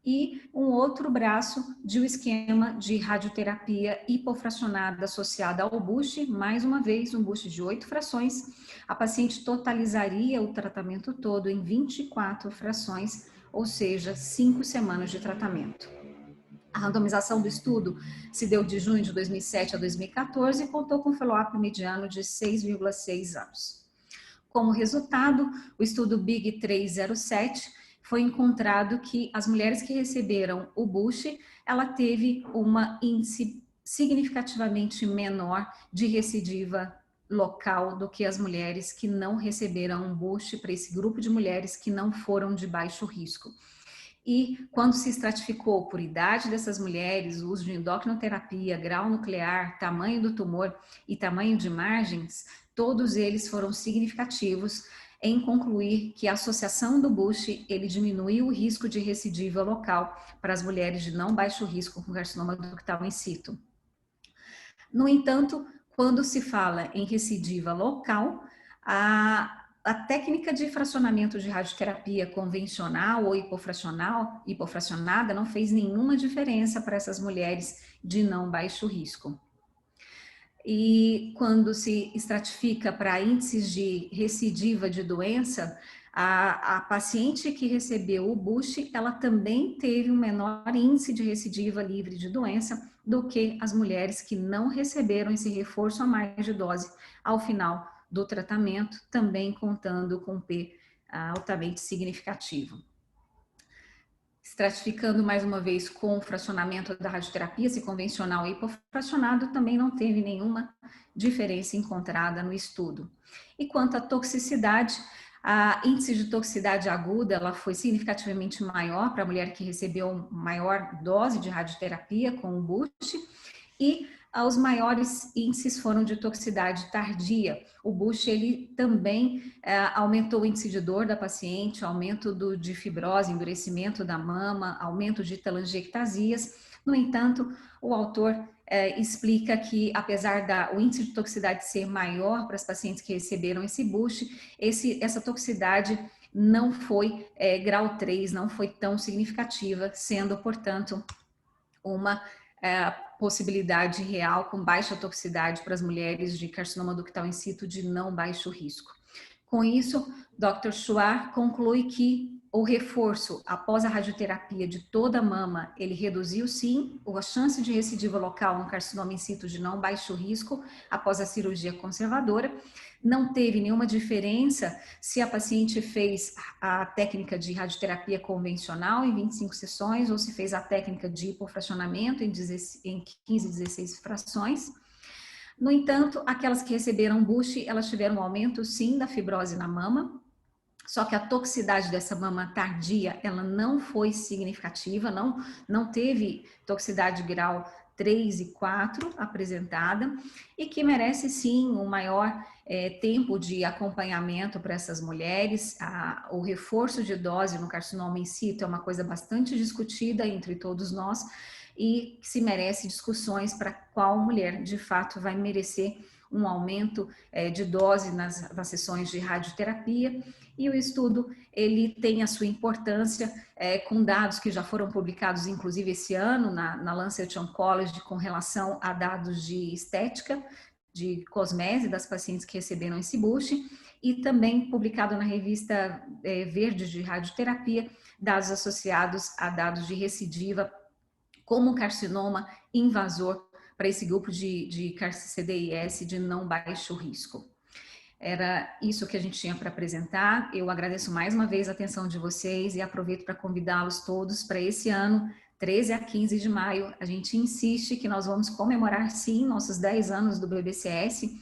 e um outro braço de um esquema de radioterapia hipofracionada associada ao boost, mais uma vez um boost de 8 frações. A paciente totalizaria o tratamento todo em 24 frações, ou seja, 5 semanas de tratamento. A randomização do estudo se deu de junho de 2007 a 2014 e contou com follow-up mediano de 6,6 anos. Como resultado, o estudo Big 307 foi encontrado que as mulheres que receberam o boost, ela teve uma índice significativamente menor de recidiva local do que as mulheres que não receberam um boost, para esse grupo de mulheres que não foram de baixo risco. E quando se estratificou por idade dessas mulheres, o uso de endocrinoterapia, grau nuclear, tamanho do tumor e tamanho de margens, todos eles foram significativos em concluir que a associação do boost, ele diminuiu o risco de recidiva local para as mulheres de não baixo risco com carcinoma ductal in situ. No entanto, quando se fala em recidiva local, a técnica de fracionamento de radioterapia convencional ou hipofracionada não fez nenhuma diferença para essas mulheres de não baixo risco. E quando se estratifica para índices de recidiva de doença, a paciente que recebeu o boost, ela também teve um menor índice de recidiva livre de doença do que as mulheres que não receberam esse reforço a mais de dose ao final do tratamento, também contando com P altamente significativo. Estratificando mais uma vez com o fracionamento da radioterapia, se convencional e hipofracionado, também não teve nenhuma diferença encontrada no estudo. E quanto à toxicidade, a índice de toxicidade aguda ela foi significativamente maior para a mulher que recebeu maior dose de radioterapia com o boost, e os maiores índices foram de toxicidade tardia. O boost ele também aumentou o índice de dor da paciente, aumento de fibrose, endurecimento da mama, aumento de telangiectasias. No entanto, o autor explica que, apesar o índice de toxicidade ser maior para as pacientes que receberam esse boost, essa toxicidade não foi grau 3, não foi tão significativa, sendo, portanto, uma possibilidade real com baixa toxicidade para as mulheres de carcinoma ductal in situ de não baixo risco. Com isso, Dr. Chouard conclui que o reforço após a radioterapia de toda a mama, ele reduziu sim a chance de recidiva local no carcinoma in situ de não baixo risco após a cirurgia conservadora. Não teve nenhuma diferença se a paciente fez a técnica de radioterapia convencional em 25 sessões ou se fez a técnica de hipofracionamento em 15, 16 frações. No entanto, aquelas que receberam boost, elas tiveram um aumento sim da fibrose na mama, só que a toxicidade dessa mama tardia, ela não foi significativa, não teve toxicidade grau 3 e 4 apresentada, e que merece sim um maior tempo de acompanhamento para essas mulheres. O reforço de dose no carcinoma in situ é uma coisa bastante discutida entre todos nós e se merece discussões para qual mulher de fato vai merecer um aumento de dose nas sessões de radioterapia. E o estudo, ele tem a sua importância com dados que já foram publicados, inclusive esse ano, na Lancet Oncology, com relação a dados de estética, de cosmese das pacientes que receberam esse boost, e também publicado na revista Verde de Radioterapia, dados associados a dados de recidiva como carcinoma invasor para esse grupo de CDIS de não baixo risco. Era isso que a gente tinha para apresentar. Eu agradeço mais uma vez a atenção de vocês e aproveito para convidá-los todos para esse ano 13 a 15 de maio. A gente insiste que nós vamos comemorar, sim, nossos 10 anos do BBCS,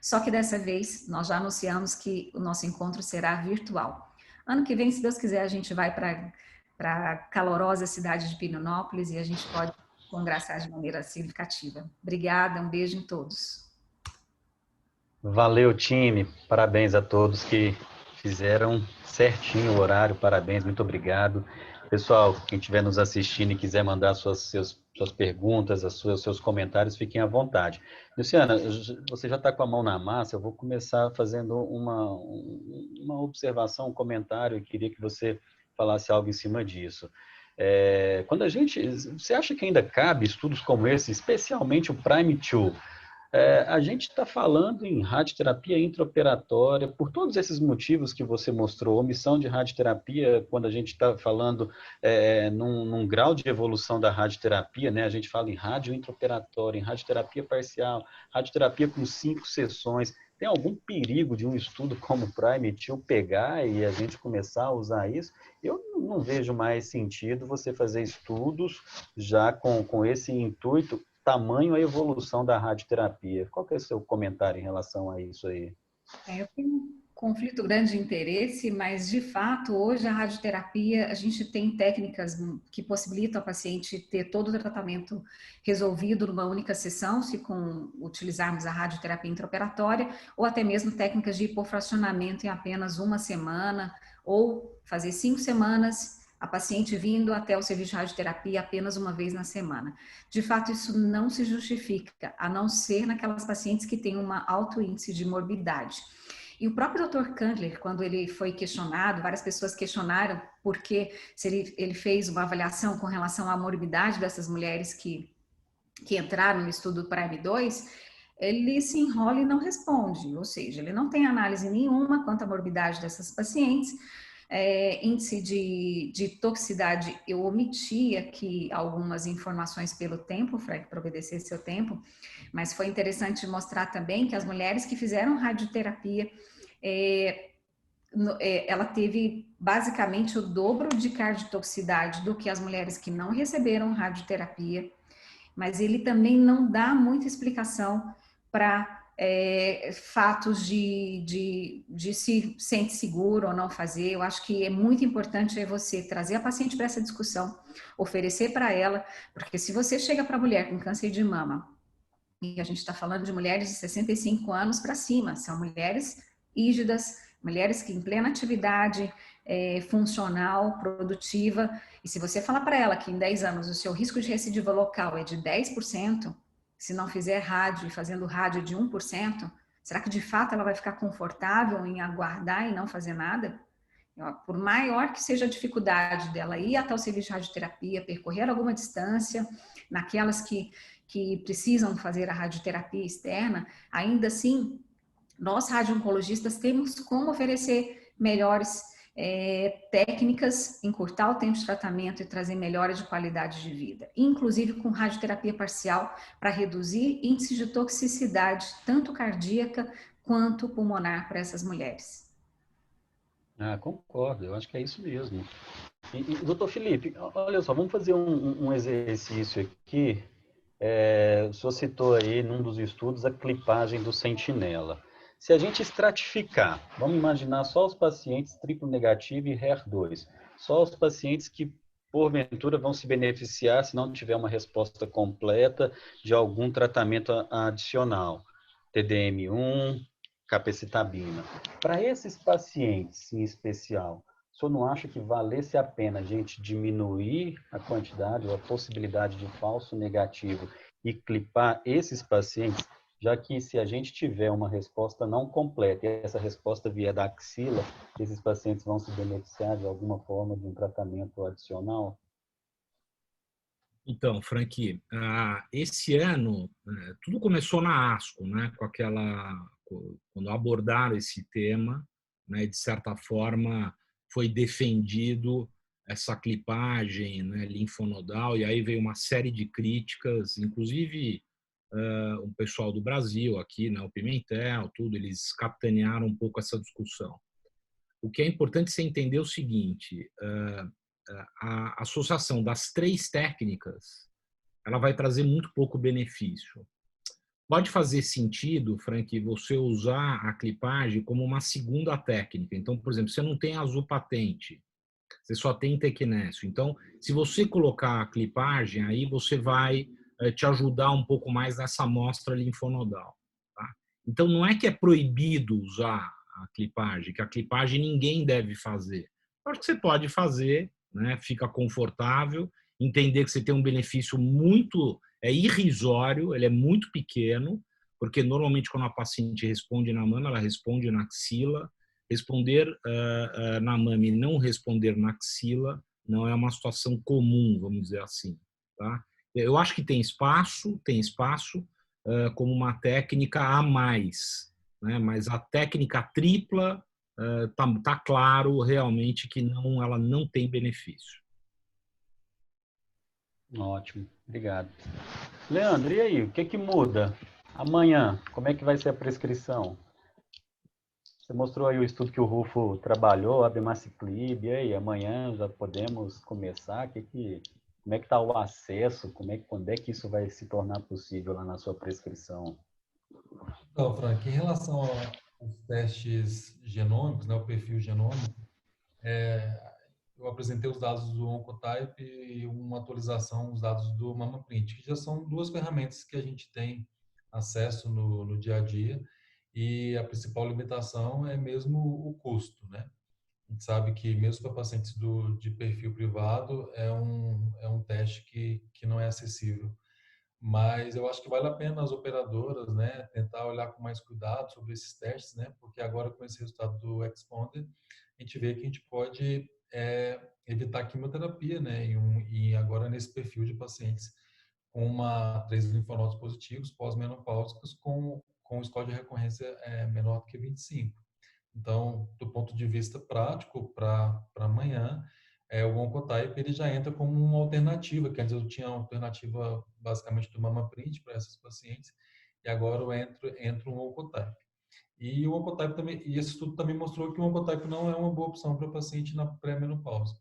só que dessa vez nós já anunciamos que o nosso encontro será virtual. Ano que vem, se Deus quiser, a gente vai para a calorosa cidade de Pirenópolis e a gente pode congraçar de maneira significativa. Obrigada, um beijo em todos. Valeu, time. Parabéns a todos que fizeram certinho o horário. Parabéns, muito obrigado. Pessoal, quem estiver nos assistindo e quiser mandar suas perguntas, seus comentários, fiquem à vontade. Luciana, você já está com a mão na massa, eu vou começar fazendo uma observação, um comentário, e queria que você falasse algo em cima disso. Você acha que ainda cabe estudos como esse, especialmente o Prime 2? A gente está falando em radioterapia intraoperatória, por todos esses motivos que você mostrou, omissão de radioterapia, quando a gente está falando num grau de evolução da radioterapia, né? A gente fala em rádio intraoperatória, em radioterapia parcial, radioterapia com 5 sessões. Tem algum perigo de um estudo como o Prime 2 pegar e a gente começar a usar isso? Eu não vejo mais sentido você fazer estudos já com esse intuito, tamanho a evolução da radioterapia. Qual que é o seu comentário em relação a isso aí? Eu tenho um conflito grande de interesse, mas de fato, hoje a radioterapia, a gente tem técnicas que possibilitam ao paciente ter todo o tratamento resolvido numa única sessão, se utilizarmos a radioterapia intraoperatória, ou até mesmo técnicas de hipofracionamento em apenas uma semana, ou fazer 5 semanas, a paciente vindo até o serviço de radioterapia apenas uma vez na semana. De fato, isso não se justifica, a não ser naquelas pacientes que têm um alto índice de morbidade. E o próprio Dr. Kandler, quando ele foi questionado, várias pessoas questionaram porque se ele fez uma avaliação com relação à morbidade dessas mulheres que entraram no estudo Prime 2, ele se enrola e não responde, ou seja, ele não tem análise nenhuma quanto à morbidade dessas pacientes. Índice de toxicidade, eu omiti aqui algumas informações pelo tempo, Frank, para obedecer seu tempo, mas foi interessante mostrar também que as mulheres que fizeram radioterapia, ela teve basicamente o dobro de cardiotoxicidade do que as mulheres que não receberam radioterapia, mas ele também não dá muita explicação para fatos de se sente seguro ou não fazer. Eu acho que é muito importante você trazer a paciente para essa discussão, oferecer para ela, porque se você chega para a mulher com câncer de mama, e a gente está falando de mulheres de 65 anos para cima, são mulheres rígidas, mulheres que em plena atividade funcional, produtiva, e se você falar para ela que em 10 anos o seu risco de recidiva local é de 10%, se não fizer rádio e fazendo rádio de 1%, será que de fato ela vai ficar confortável em aguardar e não fazer nada? Por maior que seja a dificuldade dela ir até o serviço de radioterapia, percorrer alguma distância, naquelas que precisam fazer a radioterapia externa, ainda assim, nós radio-oncologistas temos como oferecer melhores técnicas, encurtar o tempo de tratamento e trazer melhora de qualidade de vida, inclusive com radioterapia parcial para reduzir índices de toxicidade, tanto cardíaca quanto pulmonar para essas mulheres. Concordo, eu acho que é isso mesmo. Doutor Felipe, olha só, vamos fazer um exercício aqui. O senhor citou aí, num dos estudos, a clipagem do sentinela. Se a gente estratificar, vamos imaginar só os pacientes triplo negativo e HER2, só os pacientes que, porventura, vão se beneficiar, se não tiver uma resposta completa, de algum tratamento adicional, TDM1, capecitabina. Para esses pacientes em especial, o senhor não acha que valesse a pena a gente diminuir a quantidade ou a possibilidade de falso negativo e clipar esses pacientes, já que se a gente tiver uma resposta não completa e essa resposta vier da axila, esses pacientes vão se beneficiar de alguma forma de um tratamento adicional? Então, Frank, esse ano tudo começou na ASCO, né, quando abordaram esse tema, né, de certa forma foi defendido essa clipagem, né, linfonodal, e aí veio uma série de críticas, inclusive o pessoal do Brasil aqui, né, o Pimentel, tudo, eles capitanearam um pouco essa discussão. O que é importante você entender é o seguinte: a associação das 3 técnicas, ela vai trazer muito pouco benefício. Pode fazer sentido, Frank, você usar a clipagem como uma segunda técnica. Então, por exemplo, você não tem azopatente, você só tem tecnésio. Então, se você colocar a clipagem, aí você vai te ajudar um pouco mais nessa amostra linfonodal. Tá? Então, não é que é proibido usar a clipagem, que a clipagem ninguém deve fazer. Eu acho que você pode fazer, né? Fica confortável, entender que você tem um benefício muito irrisório, ele é muito pequeno, porque normalmente quando a paciente responde na mama, ela responde na axila. Responder na mama e não responder na axila não é uma situação comum, vamos dizer assim. Tá? Eu acho que tem espaço como uma técnica a mais, né? Mas a técnica tripla tá claro realmente que ela não tem benefício. Ótimo, obrigado. Leandro, e aí, o que muda? Amanhã, como é que vai ser a prescrição? Você mostrou aí o estudo que o Rufo trabalhou, abemaciclib, e aí, amanhã já podemos começar? Como é que está o acesso? Quando é que isso vai se tornar possível lá na sua prescrição? Então, Frank, em relação aos testes genômicos, né, o perfil genômico, eu apresentei os dados do Oncotype e uma atualização dos dados do MammaPrint, que já são 2 ferramentas que a gente tem acesso no dia a dia, e a principal limitação é mesmo o custo, né? A gente sabe que mesmo para pacientes de perfil privado é um teste que não é acessível. Mas eu acho que vale a pena as operadoras, né, tentar olhar com mais cuidado sobre esses testes, né, porque agora com esse resultado do Exponder, a gente vê que a gente pode evitar a quimioterapia, né, e agora nesse perfil de pacientes com 3 linfonodos positivos pós-menopáusicos com score de recorrência menor do que 25. Então, do ponto de vista prático, para amanhã, o Oncotype ele já entra como uma alternativa, que antes eu tinha uma alternativa basicamente do MammaPrint para essas pacientes, e agora eu entro um Oncotype. E o Oncotype também, e esse estudo também mostrou que o Oncotype não é uma boa opção para paciente na pré-menopausa.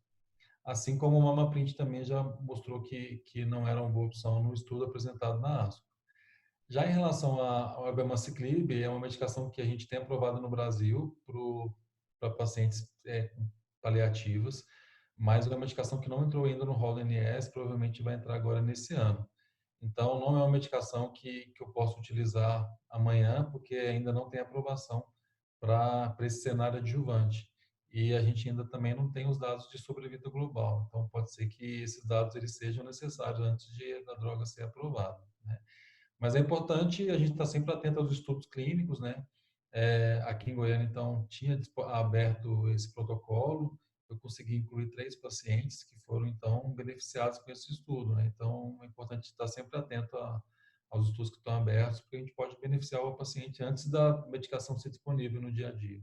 Assim como o MammaPrint também já mostrou que não era uma boa opção no estudo apresentado na ASCO. Já em relação ao abemaciclib, é uma medicação que a gente tem aprovado no Brasil para pacientes paliativos, mas é uma medicação que não entrou ainda no rol da ANS, provavelmente vai entrar agora nesse ano. Então, não é uma medicação que eu posso utilizar amanhã, porque ainda não tem aprovação para esse cenário adjuvante. E a gente ainda também não tem os dados de sobrevida global. Então, pode ser que esses dados eles sejam necessários antes da droga ser aprovada, né? Mas é importante a gente estar sempre atento aos estudos clínicos, né? Aqui em Goiânia, então, tinha aberto esse protocolo, eu consegui incluir 3 pacientes que foram, então, beneficiados com esse estudo, né? Então, é importante estar sempre atento aos estudos que estão abertos, porque a gente pode beneficiar o paciente antes da medicação ser disponível no dia a dia.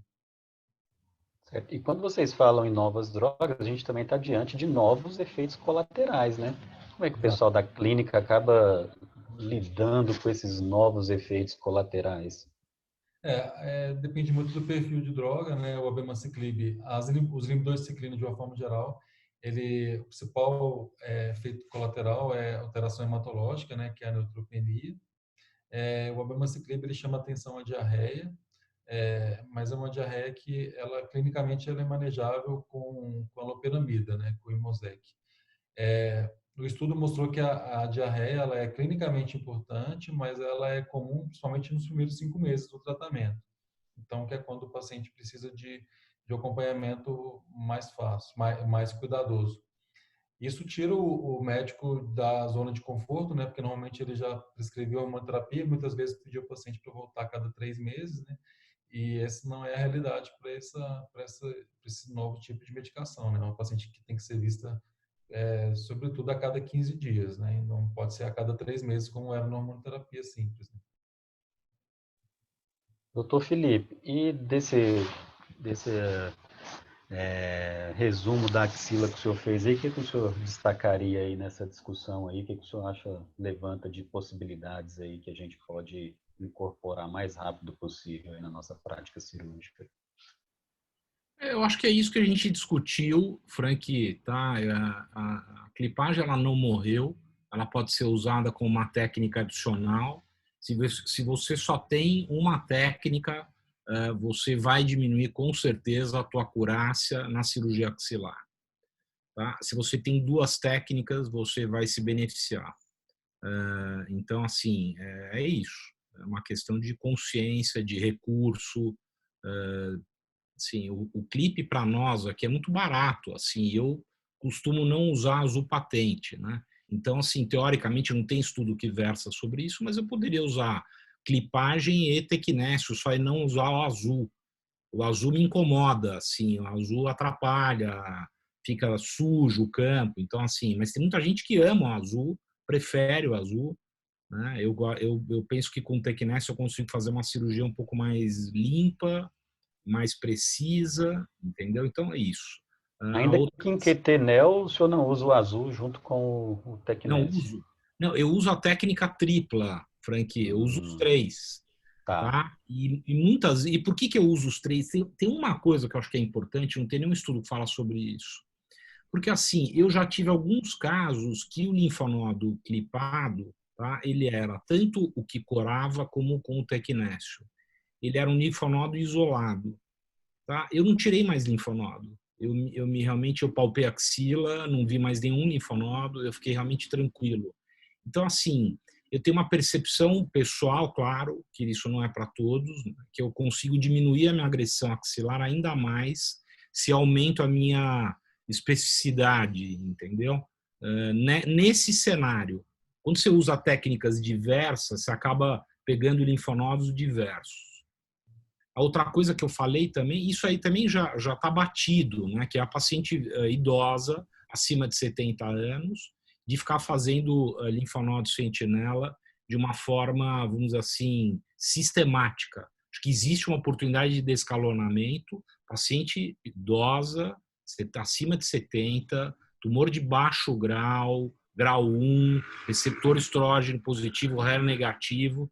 Certo. E quando vocês falam em novas drogas, a gente também está diante de novos efeitos colaterais, né? Como é que o pessoal da clínica acaba lidando com esses novos efeitos colaterais? Depende muito do perfil de droga, né? O abemaciclib, os inibidores de ciclina de uma forma geral, o principal efeito colateral é alteração hematológica, né? Que é a neutropenia. O abemaciclib ele chama atenção à diarreia, mas é uma diarreia que clinicamente ela é manejável com a loperamida, né? Com o Imosec. O estudo mostrou que a diarreia ela é clinicamente importante, mas ela é comum principalmente nos primeiros 5 meses do tratamento. Então, que é quando o paciente precisa de acompanhamento mais fácil, mais cuidadoso. Isso tira o médico da zona de conforto, né? Porque normalmente ele já prescreveu uma terapia, muitas vezes pediu o paciente para voltar a cada 3 meses, né? E essa não é a realidade para esse novo tipo de medicação, né? É uma paciente que tem que ser vista, sobretudo, a cada 15 dias, né? Não pode ser a cada 3 meses, como era na hormonoterapia simples, né? Doutor Felipe, e desse resumo da axila que o senhor fez aí, o que o senhor destacaria aí nessa discussão aí? O que o senhor acha levanta de possibilidades aí que a gente pode incorporar mais rápido possível aí na nossa prática cirúrgica? Eu acho que é isso que a gente discutiu, Frank, tá? A clipagem ela não morreu, ela pode ser usada como uma técnica adicional. Se você só tem uma técnica, você vai diminuir com certeza a tua acurácia na cirurgia axilar. Tá? Se você tem duas técnicas, você vai se beneficiar. Então, assim, é isso. É uma questão de consciência, de recurso. Assim, o clipe para nós aqui é muito barato. Assim, eu costumo não usar azul patente, né? Então, assim, teoricamente não tem estudo que versa sobre isso, mas eu poderia usar clipagem e tecnésio, só não usar o azul. O azul me incomoda, assim, o azul atrapalha, fica sujo o campo. Então, assim, mas tem muita gente que ama o azul, prefere o azul, né? Eu penso que com o tecnésio eu consigo fazer uma cirurgia um pouco mais limpa, mais precisa, entendeu? Então é isso. A Ainda outra, que em QT-NEL, o senhor não usa o azul junto com o não Tecnesse? uso. Não, eu uso a técnica tripla, Frank. Eu uso os três, Tá. tá? E por que eu uso os três? Tem uma coisa que eu acho que é importante. Não tem nenhum estudo que fala sobre isso. Porque assim, eu já tive alguns casos que o linfonodo clipado, tá? Ele era tanto o que corava como com o tecnésio. Ele era um linfonodo isolado. Tá? Eu não tirei mais linfonodo. Realmente eu palpei a axila, não vi mais nenhum linfonodo, eu fiquei realmente tranquilo. Então, assim, eu tenho uma percepção pessoal, claro, que isso não é para todos, né, que eu consigo diminuir a minha agressão axilar ainda mais se aumento a minha especificidade, entendeu? Nesse cenário, quando você usa técnicas diversas, você acaba pegando linfonodos diversos. A outra coisa que eu falei também, isso aí também já está batido, né? Que é a paciente idosa, acima de 70 anos, de ficar fazendo linfonodo sentinela de uma forma, vamos dizer assim, sistemática. Acho que existe uma oportunidade de descalonamento, paciente idosa, acima de 70, tumor de baixo grau, grau 1, receptor estrógeno positivo, HER negativo,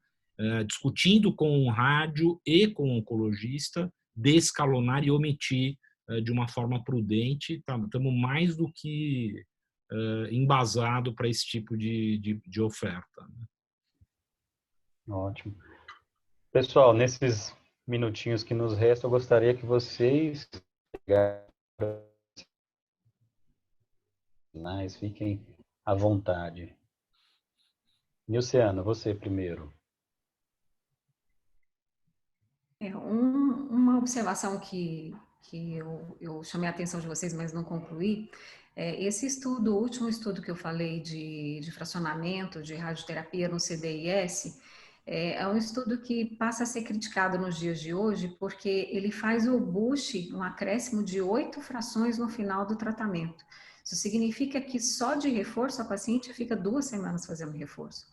discutindo com o rádio e com o oncologista, descalonar e omitir de uma forma prudente. Estamos mais do que embasado para esse tipo de oferta. Ótimo. Pessoal, nesses minutinhos que nos restam, eu gostaria que vocês fiquem à vontade. Nilciana, você primeiro. Uma observação que eu chamei a atenção de vocês, mas não concluí, esse estudo, o último estudo que eu falei de fracionamento, de radioterapia no CDIS, é um estudo que passa a ser criticado nos dias de hoje, porque ele faz o boost, um acréscimo de 8 frações no final do tratamento. Isso significa que só de reforço a paciente fica 2 semanas fazendo reforço.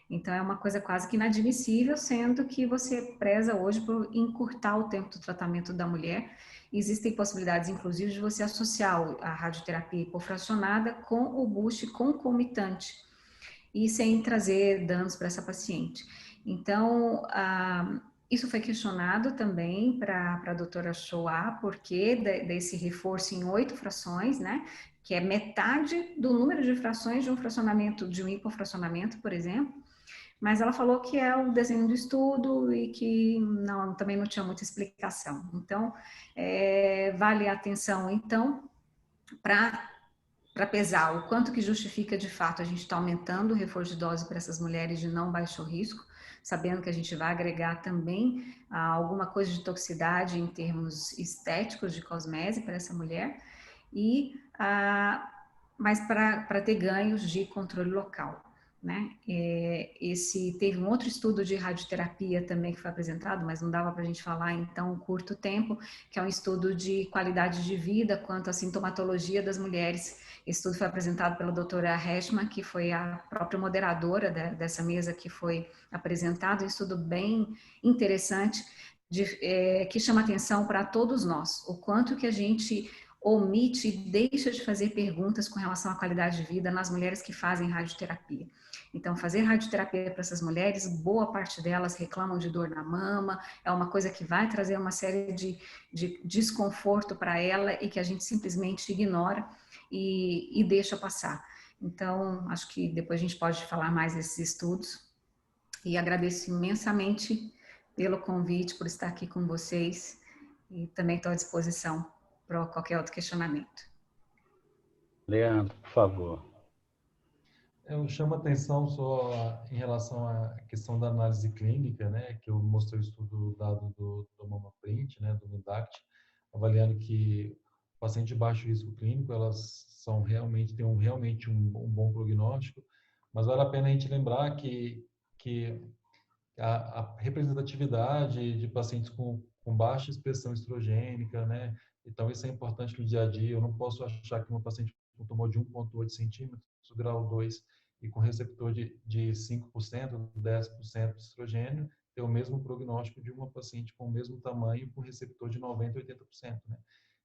Então, é uma coisa quase que inadmissível, sendo que você preza hoje por encurtar o tempo do tratamento da mulher. Existem possibilidades, inclusive, de você associar a radioterapia hipofracionada com o boost concomitante e sem trazer danos para essa paciente. Então, isso foi questionado também para a doutora Choá, porque desse reforço em 8 frações, né? Que é metade do número de frações de um fracionamento, de um hipofracionamento, por exemplo. Mas ela falou que é o desenho do estudo e que também não tinha muita explicação. Então, vale a atenção, então, para pesar o quanto que justifica de fato a gente está aumentando o reforço de dose para essas mulheres de não baixo risco, sabendo que a gente vai agregar também alguma coisa de toxicidade em termos estéticos de cosmese para essa mulher, mas para ter ganhos de controle local. Né? Teve um outro estudo de radioterapia também que foi apresentado, mas não dava para a gente falar em tão curto tempo, que é um estudo de qualidade de vida quanto à sintomatologia das mulheres. Esse estudo foi apresentado pela doutora Heschmann, que foi a própria moderadora dessa mesa que foi apresentado, um estudo bem interessante, que chama atenção para todos nós, o quanto que a gente omite e deixa de fazer perguntas com relação à qualidade de vida nas mulheres que fazem radioterapia. Então, fazer radioterapia para essas mulheres, boa parte delas reclamam de dor na mama, é uma coisa que vai trazer uma série de desconforto para ela e que a gente simplesmente ignora e deixa passar. Então, acho que depois a gente pode falar mais desses estudos. E agradeço imensamente pelo convite, por estar aqui com vocês. E também estou à disposição para qualquer outro questionamento. Leandro, por favor. Eu chamo a atenção só em relação à questão da análise clínica, né, que eu mostrei o estudo dado do MamaPrint, né, do MIDACT, avaliando que o paciente de baixo risco clínico, elas são realmente, têm realmente um bom prognóstico, mas vale a pena a gente lembrar que a representatividade de pacientes com baixa expressão estrogênica, né, então isso é importante no dia a dia. Eu não posso achar que uma paciente com tumor de 1,8 centímetros, grau 2, e com receptor de 5%, 10% de estrogênio, ter o mesmo prognóstico de uma paciente com o mesmo tamanho, com receptor de 90%, 80%. Né?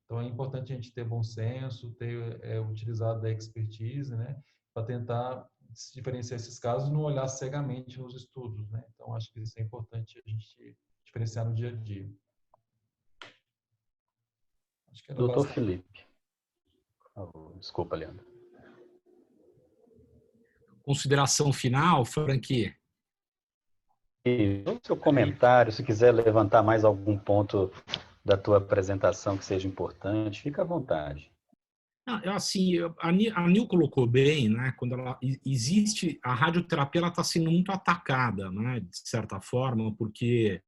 Então, é importante a gente ter bom senso, ter utilizado da expertise, né, para tentar se diferenciar esses casos e não olhar cegamente nos estudos. Né? Então, acho que isso é importante a gente diferenciar no dia a dia. Acho que era Doutor bastante. Felipe. Desculpa, Leandro. Consideração final, Franqui? E o seu comentário, se quiser levantar mais algum ponto da tua apresentação que seja importante, fica à vontade. Assim, a Nil colocou bem, né? Quando ela existe, a radioterapia ela está sendo muito atacada, né? De certa forma, porque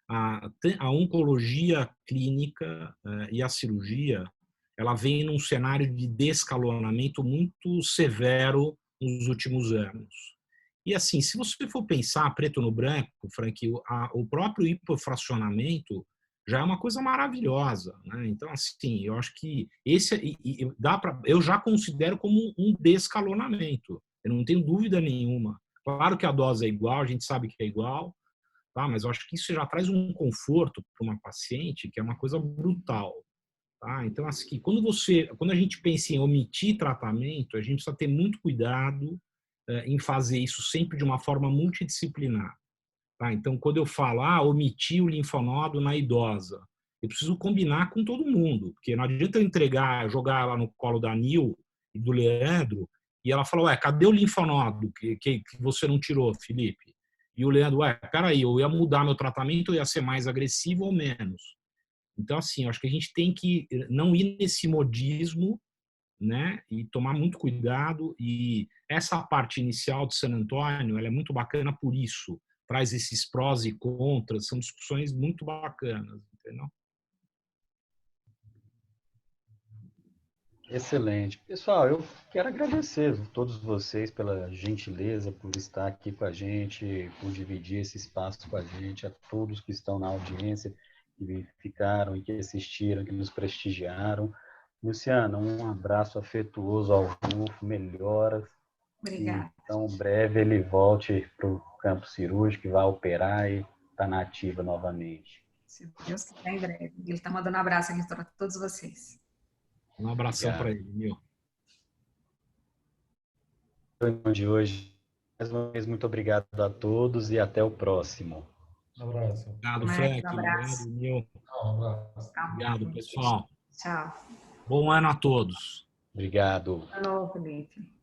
a oncologia clínica e a cirurgia, ela vem num cenário de descalonamento muito severo nos últimos anos. E assim, se você for pensar preto no branco, Frank, o próprio hipofracionamento já é uma coisa maravilhosa, né? Então, assim, eu acho que eu já considero como um descalonamento. Eu não tenho dúvida nenhuma. Claro que a dose é igual, a gente sabe que é igual, tá? Mas eu acho que isso já traz um conforto para uma paciente que é uma coisa brutal, tá? Então, assim, quando a gente pensa em omitir tratamento, a gente precisa ter muito cuidado em fazer isso sempre de uma forma multidisciplinar. Tá? Então, quando eu falo, omitir o linfonodo na idosa, eu preciso combinar com todo mundo, porque não adianta eu jogar ela no colo da Nil e do Leandro, e ela fala, cadê o linfonodo que você não tirou, Felipe? E o Leandro, peraí, eu ia mudar meu tratamento, eu ia ser mais agressivo ou menos. Então, assim, eu acho que a gente tem que não ir nesse modismo, né, e tomar muito cuidado. E essa parte inicial de San Antônio, ela é muito bacana por isso. Traz esses prós e contras, são discussões muito bacanas, entendeu? Excelente. Pessoal, eu quero agradecer a todos vocês pela gentileza, por estar aqui com a gente, por dividir esse espaço com a gente, a todos que estão na audiência, que ficaram e que assistiram, que nos prestigiaram. Luciana, um abraço afetuoso ao Rufo, melhoras. Obrigada. Então, breve ele volte para o campo cirúrgico, vai operar e está na ativa novamente. Se Deus quiser, em breve. Ele está mandando um abraço aqui para todos vocês. Um abração para ele, meu. De hoje, mais uma vez, muito obrigado a todos e até o próximo. Um abraço. Obrigado, Frank. Um abraço. Um abraço. Obrigado, pessoal. Tchau. Bom ano a todos. Obrigado. Alô, Felipe.